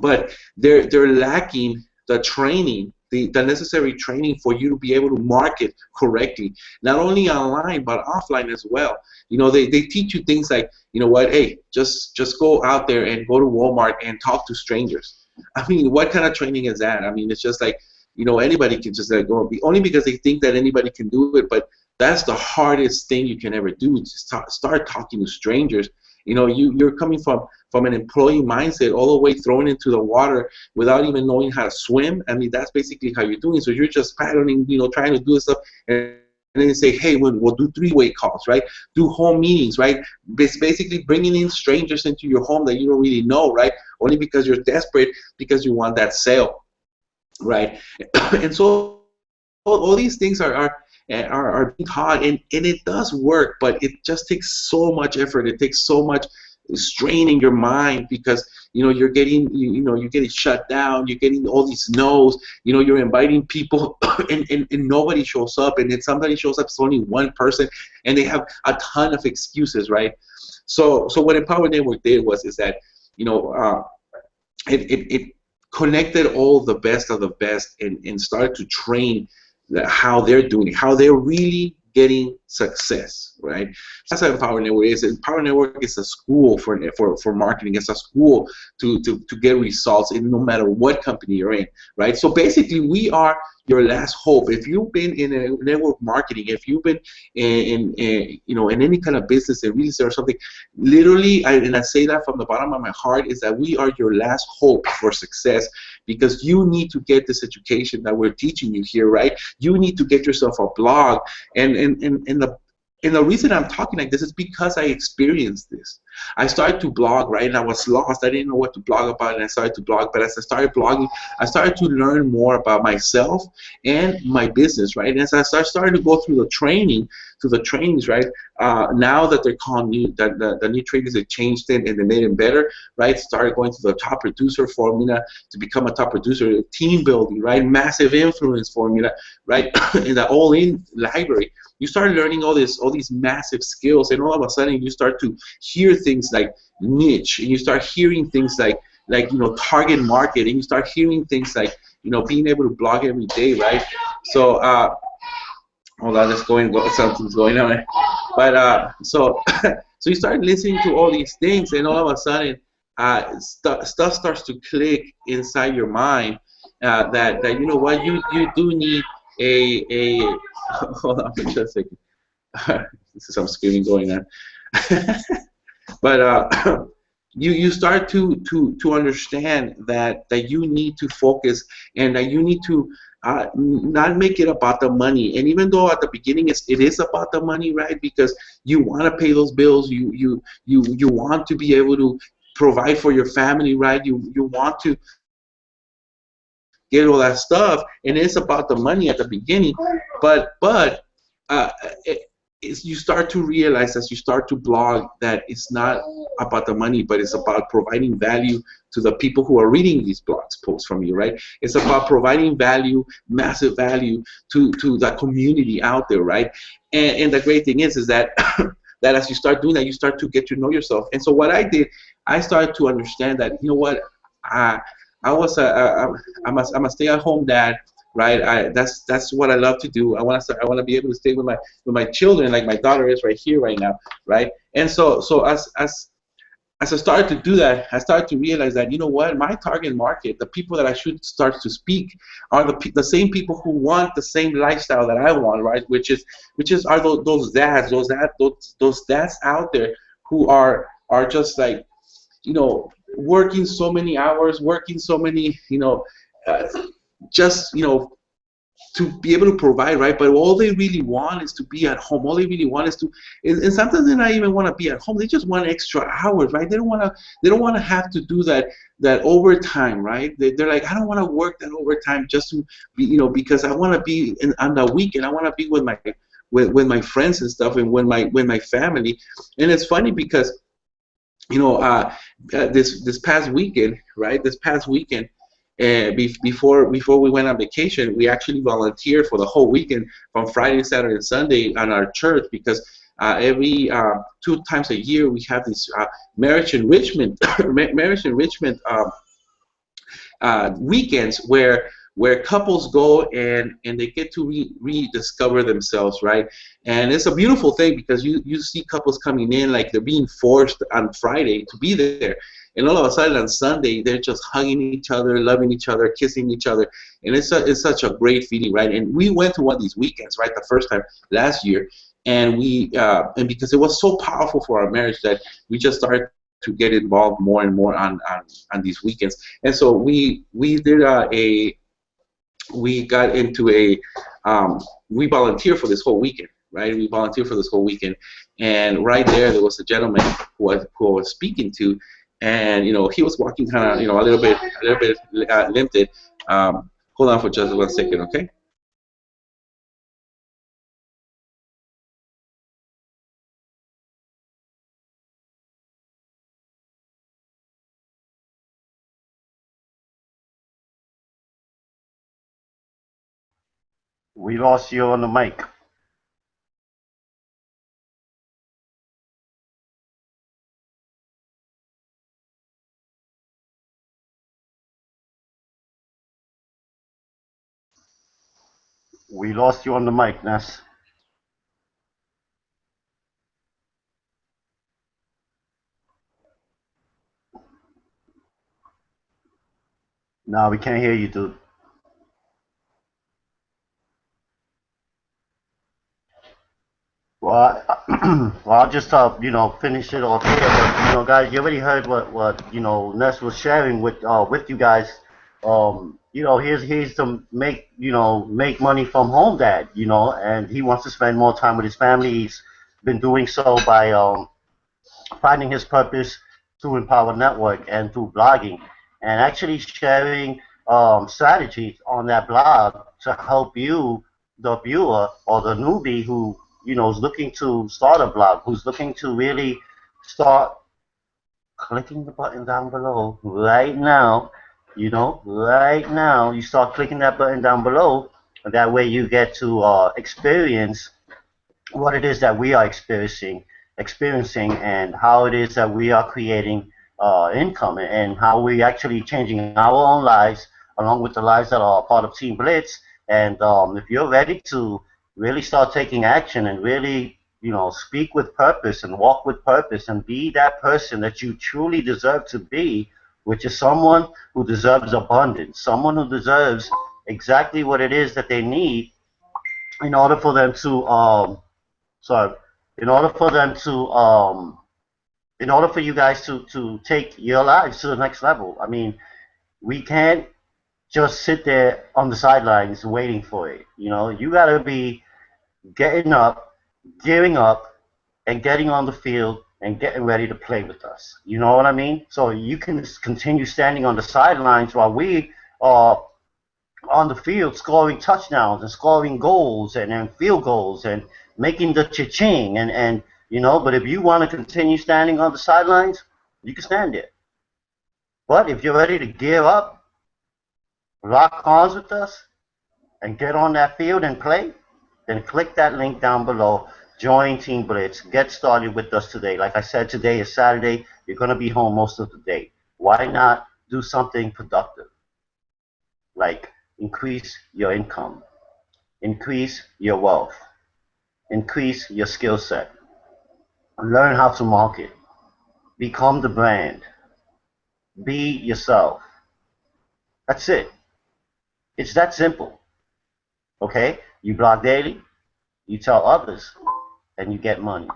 [SPEAKER 4] but they're lacking the training, the necessary training for you to be able to market correctly, not only online but offline as well. They teach you things like, hey, just go out there and go to Walmart and talk to strangers. I mean, what kind of training is that? I mean, it's just like, anybody can just go, only because they think that anybody can do it, but that's the hardest thing you can ever do, just start talking to strangers. You're coming from an employee mindset all the way thrown into the water without even knowing how to swim. I mean, that's basically how you're doing. So you're just paddling, trying to do this stuff, and then you say, hey, we'll do three-way calls, right? Do home meetings, right? Basically bringing in strangers into your home that you don't really know, right? Only because you're desperate, because you want that sale, right? And so all these things are being taught, and it does work, but it just takes so much effort. It takes so much strain in your mind, because you're getting you're getting shut down. You're getting all these no's. You're inviting people, and nobody shows up, and then somebody shows up, it's only one person, and they have a ton of excuses, right? So what Empower Network did is that it connected all the best of the best, and started to train how they're doing it, how they're really getting success, right? That's how Empower Network is. Empower Network is a school for marketing. It's a school to get results in no matter what company you're in, right? So basically, we are your last hope. If you've been in a network marketing, if you've been in any kind of business, in real estate or something, literally, and I say that from the bottom of my heart, is that we are your last hope for success, because you need to get this education that we're teaching you here, right? You need to get yourself a blog, and the reason I'm talking like this is because I experienced this. I started to blog, right, and I was lost. I didn't know what to blog about, and I started to blog. But as I started blogging, I started to learn more about myself and my business, right? And as I started to go through the trainings, right, now that they're calling new, the new trainings, they changed it and they made it better, right? Started going to the top producer formula to become a top producer, team building, right? Massive influence formula, right? In the all-in library. You start learning all these massive skills, and all of a sudden you start to hear things like niche, and you start hearing things like target market, and you start hearing things like being able to blog every day, right? So hold on, something's going on, but so so you start listening to all these things, and all of a sudden stuff starts to click inside your mind, that you know what, you do need a hold on for just a second. This is some screaming going on. But you start to understand that you need to focus, and that you need to not make it about the money. And even though at the beginning it is about the money, right? Because you want to pay those bills, you want to be able to provide for your family, right? You want to get all that stuff, and it's about the money at the beginning. But you start to realize, as you start to blog, that it's not about the money, but it's about providing value to the people who are reading these posts from you, right? It's about providing value, massive value to the community out there, right? And the great thing is that that as you start doing that, you start to get to know yourself. And so what I did, I started to understand that, I'm a stay-at-home dad. right? That's what I love to do. I want to be able to stay with my children, like my daughter is right here right now, right? And so as I started to do that, I started to realize that, you know what, my target market, the people that I should start to speak, are the same people who want the same lifestyle that I want, right? Which is are those dads, those dads out there who are just like, working so many hours, working so many, uh, just to be able to provide, right? But all they really want is to be at home. All they really want is to, and sometimes they not even want to be at home. They just want extra hours, right? They don't want to. They don't want to have to do that overtime, right? They're like, I don't want to work that overtime just to be, because I want to be on the weekend. I want to be with my friends and stuff, and with my family. And it's funny because, this past weekend, right? This past weekend. Before we went on vacation, we actually volunteered for the whole weekend from Friday, Saturday, and Sunday on our church, because every 2 times a year we have this marriage enrichment weekends where couples go and they get to rediscover themselves, right? And it's a beautiful thing, because you see couples coming in like they're being forced on Friday to be there, and all of a sudden on Sunday they're just hugging each other, loving each other, kissing each other, and it's such a great feeling, right? And we went to one of these weekends, right, the first time last year, and and because it was so powerful for our marriage that we just started to get involved more and more on these weekends. And so we got into we volunteered for this whole weekend, right? We volunteered for this whole weekend, and right there was a gentleman who I was speaking to, and he was walking kind of a little bit limped. Hold on for just 1 second, okay?
[SPEAKER 1] We lost you on the mic. We lost you on the mic, Ness. No, we can't hear you, dude. Well, well, I'll just finish it off here. But guys, you already heard what Ness was sharing with you guys. Here's to make money from home, dad. And he wants to spend more time with his family. He's been doing so by finding his purpose through Empower Network and through blogging, and actually sharing strategies on that blog to help you, the viewer or the newbie who is looking to start a blog, who's looking to really start clicking the button down below right now. Right now, you start clicking that button down below, and that way you get to experience what it is that we are experiencing, and how it is that we are creating income, and how we actually changing our own lives along with the lives that are part of Team Blitz. And if you're ready to really start taking action and really, speak with purpose and walk with purpose and be that person that you truly deserve to be, which is someone who deserves abundance, someone who deserves exactly what it is that they need in order for them to so, in order for them to, in order for you guys to take your lives to the next level, I mean, we can't just sit there on the sidelines waiting for it. You gotta be getting up, gearing up, and getting on the field and getting ready to play with us. You know what I mean? So you can continue standing on the sidelines while we are on the field scoring touchdowns and scoring goals and field goals and making the cha-ching and but if you want to continue standing on the sidelines, you can stand there. But if you're ready to gear up, lock arms with us, and get on that field and play, then click that link down below. Join Team Blitz. Get started with us today. Like I said, today is Saturday. You're going to be home most of the day. Why not do something productive? Like increase your income, increase your wealth, increase your skill set, learn how to market, become the brand, be yourself. That's it. It's that simple. Okay? You blog daily, you tell others, and you get money.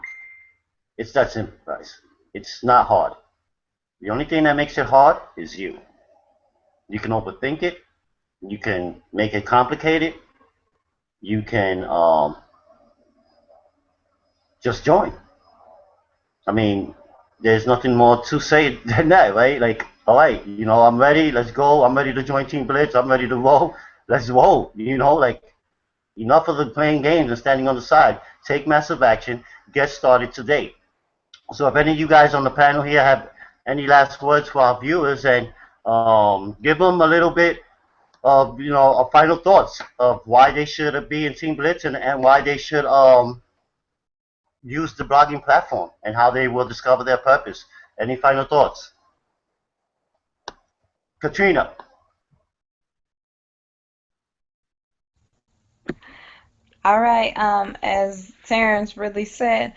[SPEAKER 1] It's that simple, guys. It's not hard. The only thing that makes it hard is you. You can overthink it. You can make it complicated. You can just join. I mean, there's nothing more to say than that, right? Like, all right, I'm ready. Let's go. I'm ready to join Team Blitz. I'm ready to roll. Let's roll. Like, enough of the playing games and standing on the side. Take massive action. Get started today. So if any of you guys on the panel here have any last words for our viewers, and give them a little bit of, a final thoughts of why they should be in Team Blitz, and why they should use the blogging platform and how they will discover their purpose. Any final thoughts? Katrina.
[SPEAKER 3] All right, as Terrence really said,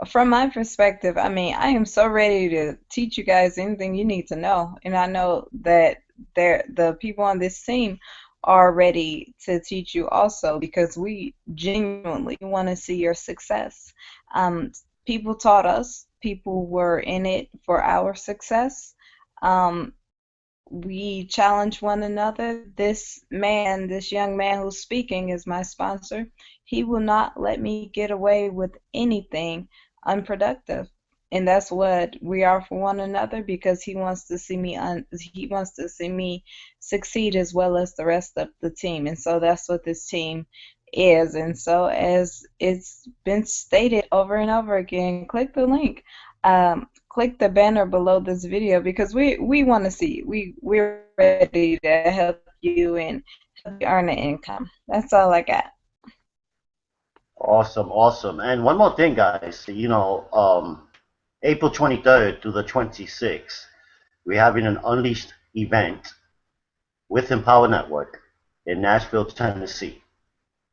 [SPEAKER 3] from my perspective, I mean, I am so ready to teach you guys anything you need to know. And I know that the people on this team are ready to teach you also, because we genuinely want to see your success. People taught us, people were in it for our success. Um, we challenge one another. This young man who's speaking is my sponsor. He will not let me get away with anything unproductive. And that's what we are for one another, because he wants to see me succeed as well as the rest of the team. And so that's what this team is. And so, as it's been stated over and over again, click the link. Click the banner below this video, because we want to see. We're ready to help you and help you earn an income. That's all I got.
[SPEAKER 1] Awesome, awesome. And one more thing, guys. April 23rd to the 26th, we're having an Unleashed event with Empower Network in Nashville, Tennessee.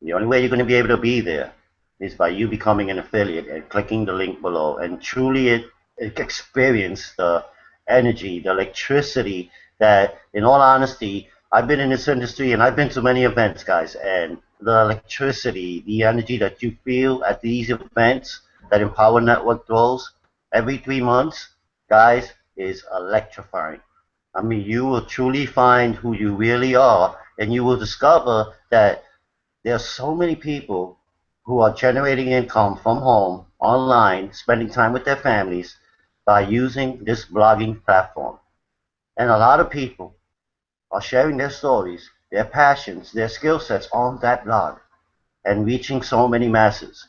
[SPEAKER 1] The only way you're going to be able to be there is by you becoming an affiliate and clicking the link below, and truly experience the energy, the electricity that, in all honesty, I've been in this industry and I've been to many events, guys, and the electricity, the energy that you feel at these events that Empower Network throws every 3 months, guys, is electrifying. I mean, you will truly find who you really are, and you will discover that there are so many people who are generating income from home, online, spending time with their families by using this blogging platform. And a lot of people are sharing their stories, their passions, their skill sets on that blog, and reaching so many masses.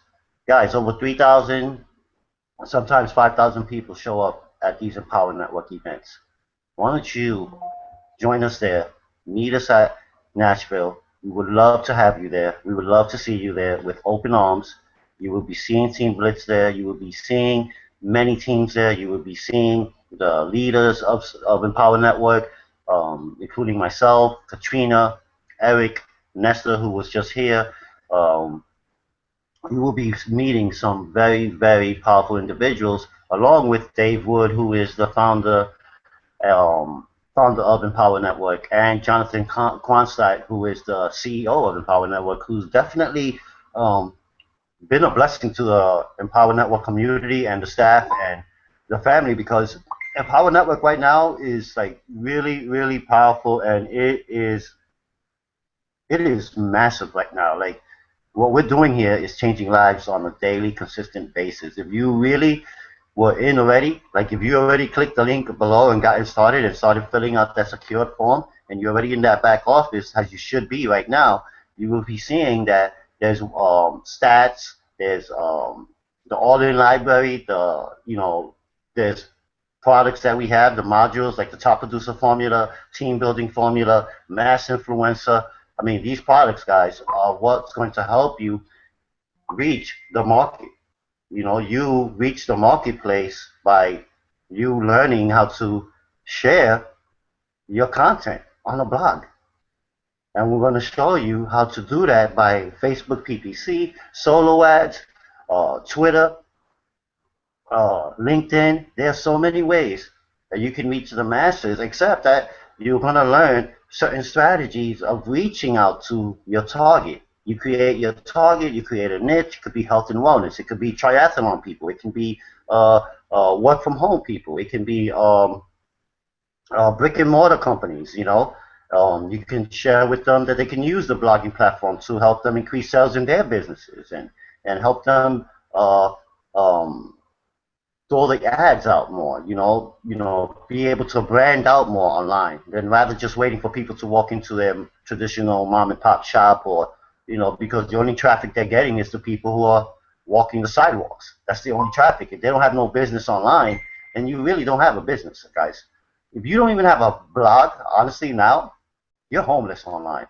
[SPEAKER 1] Guys, over 3,000, sometimes 5,000 people show up at these Empower Network events. Why don't you join us there? Meet us at Nashville. We would love to have you there. We would love to see you there with open arms. You will be seeing Team Blitz there. You will be seeing many teams there. You will be seeing the leaders of Empower Network, including myself, Katrina, Eric, Nestor, who was just here. You will be meeting some very, very powerful individuals, along with Dave Wood, who is the founder of Empower Network, and Jonathan Kronstadt, who is the CEO of Empower Network, who's definitely been a blessing to the Empower Network community and the staff and the family, because Empower Network right now is like really, really powerful, and it is massive right now. Like, what we're doing here is changing lives on a daily, consistent basis. If you really were in already, like if you already clicked the link below and gotten started and started filling out that secured form, and you're already in that back office, as you should be right now, you will be seeing that there's stats, there's the all-in library, there's products that we have, the modules like the top producer formula, team building formula, mass influencer. I mean, these products, guys, are what's going to help you reach the market. You reach the marketplace by you learning how to share your content on a blog. And we're going to show you how to do that by Facebook PPC, solo ads, Twitter, LinkedIn. There are so many ways that you can reach the masses, except that you're going to learn certain strategies of reaching out to your target. You create your target, you create a niche. It could be health and wellness. It could be triathlon people. It can be work from home people. It can be brick and mortar companies, you know. You can share with them that they can use the blogging platform to help them increase sales in their businesses and help them um, throw the ads out more, be able to brand out more online than rather just waiting for people to walk into their traditional mom and pop shop or, because the only traffic they're getting is the people who are walking the sidewalks. That's the only traffic. If they don't have no business online, then you really don't have a business, guys. If you don't even have a blog, honestly, now, you're homeless online.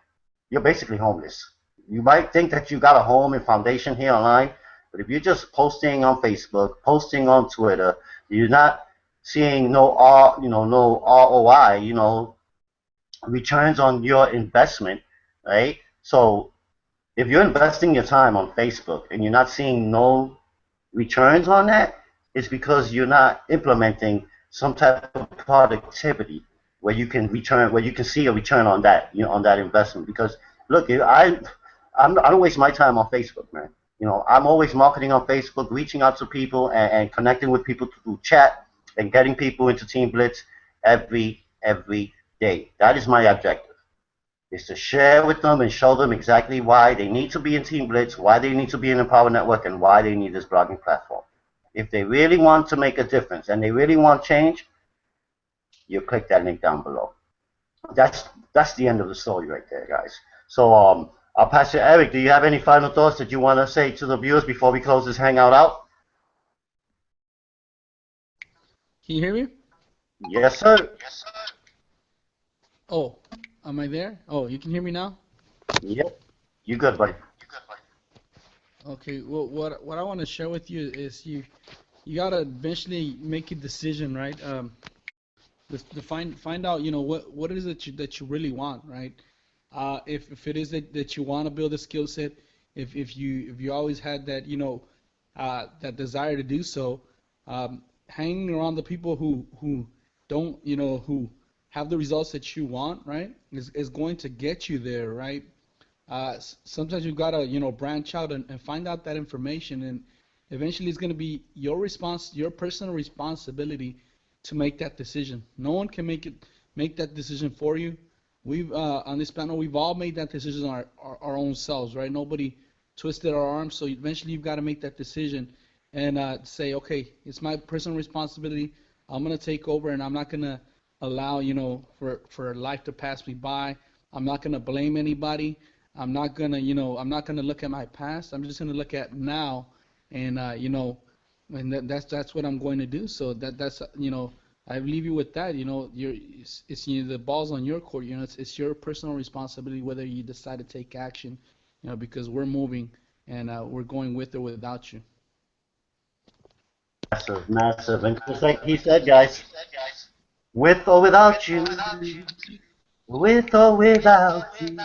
[SPEAKER 1] You're basically homeless. You might think that you got a home and foundation here online, but if you're just posting on Facebook, posting on Twitter, you're not seeing no ROI, returns on your investment, right? So if you're investing your time on Facebook and you're not seeing no returns on that, it's because you're not implementing some type of productivity where you can see a return on that, on that investment. Because look, I don't waste my time on Facebook, man. I'm always marketing on Facebook, reaching out to people and connecting with people through chat and getting people into Team Blitz every day. That is my objective, is to share with them and show them exactly why they need to be in Team Blitz, why they need to be in the Power Network, and why they need this blogging platform. If they really want to make a difference and they really want change, you click that link down below. That's the end of the story right there, guys. So I'll pass it to Eric. Do you have any final thoughts that you want to say to the viewers before we close this hangout out?
[SPEAKER 2] Can you hear me?
[SPEAKER 1] Yes, sir.
[SPEAKER 2] Oh, am I there? Oh, you can hear me now?
[SPEAKER 1] Yep. You good, buddy.
[SPEAKER 2] Okay, well, what I want to share with you is you gotta eventually make a decision, right? To find out, what is it that you really want, right? If it is that you want to build a skill set, if you always had that, that desire to do so, hanging around the people who don't, who have the results that you want, right, is going to get you there, right? Sometimes you've got to, branch out and find out that information, and eventually it's going to be your personal responsibility to make that decision. No one can make that decision for you. We've on this panel, we've all made that decision our own selves, right? Nobody twisted our arms, so eventually you've got to make that decision and say, okay, it's my personal responsibility. I'm gonna take over, and I'm not gonna allow, for life to pass me by. I'm not gonna blame anybody. I'm not gonna, look at my past. I'm just gonna look at now, and and that's what I'm going to do. So that's I leave you with that. It's the ball's on your court. It's your personal responsibility whether you decide to take action. Because we're moving and we're going with or without you.
[SPEAKER 1] Massive, massive. And just like he said, guys, with or without you, with or without you.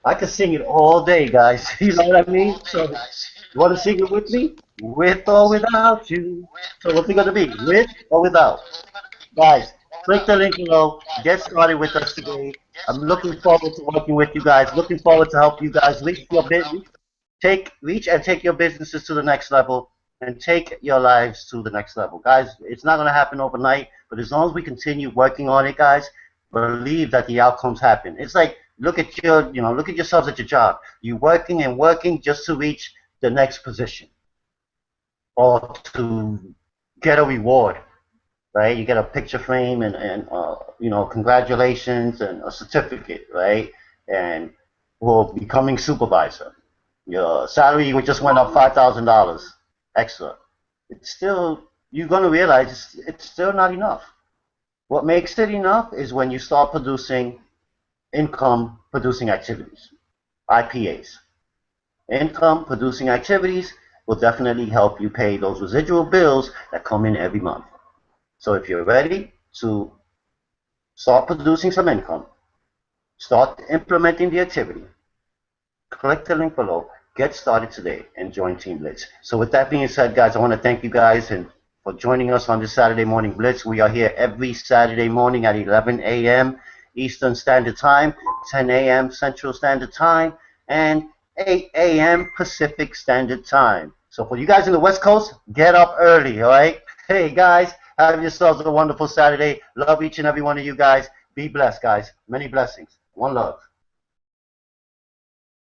[SPEAKER 1] I could sing it all day, guys. You know what I mean? So, you want to sing it with me? With or without you. So, what's it going to be? With or without? Guys, click the link below. Get started with us today. I'm looking forward to working with you guys. Looking forward to help you guys reach and take your businesses to the next level and take your lives to the next level. Guys, it's not going to happen overnight, but as long as we continue working on it, guys, believe that the outcomes happen. It's like look at yourselves at your job. You're working and working just to reach the next position or to get a reward, right? You get a picture frame and congratulations and a certificate, right? And for becoming supervisor. Your salary just went up $5,000 extra. It's still, you're going to realize it's still not enough. What makes it enough is when you start producing income producing activities, IPAs. Income producing activities will definitely help you pay those residual bills that come in every month. So if you're ready to start producing some income, Start implementing the activity. Click the link below. Get started today and join Team Blitz. So with that being said, guys, I want to thank you guys and for joining us on this Saturday morning Blitz. We are here every Saturday morning at 11 a.m. Eastern Standard Time, 10 a.m. Central Standard Time, and 8 a.m. Pacific Standard Time. So for you guys in the West Coast, get up early, all right? Hey, guys, have yourselves a wonderful Saturday. Love each and every one of you guys. Be blessed, guys. Many blessings. One love.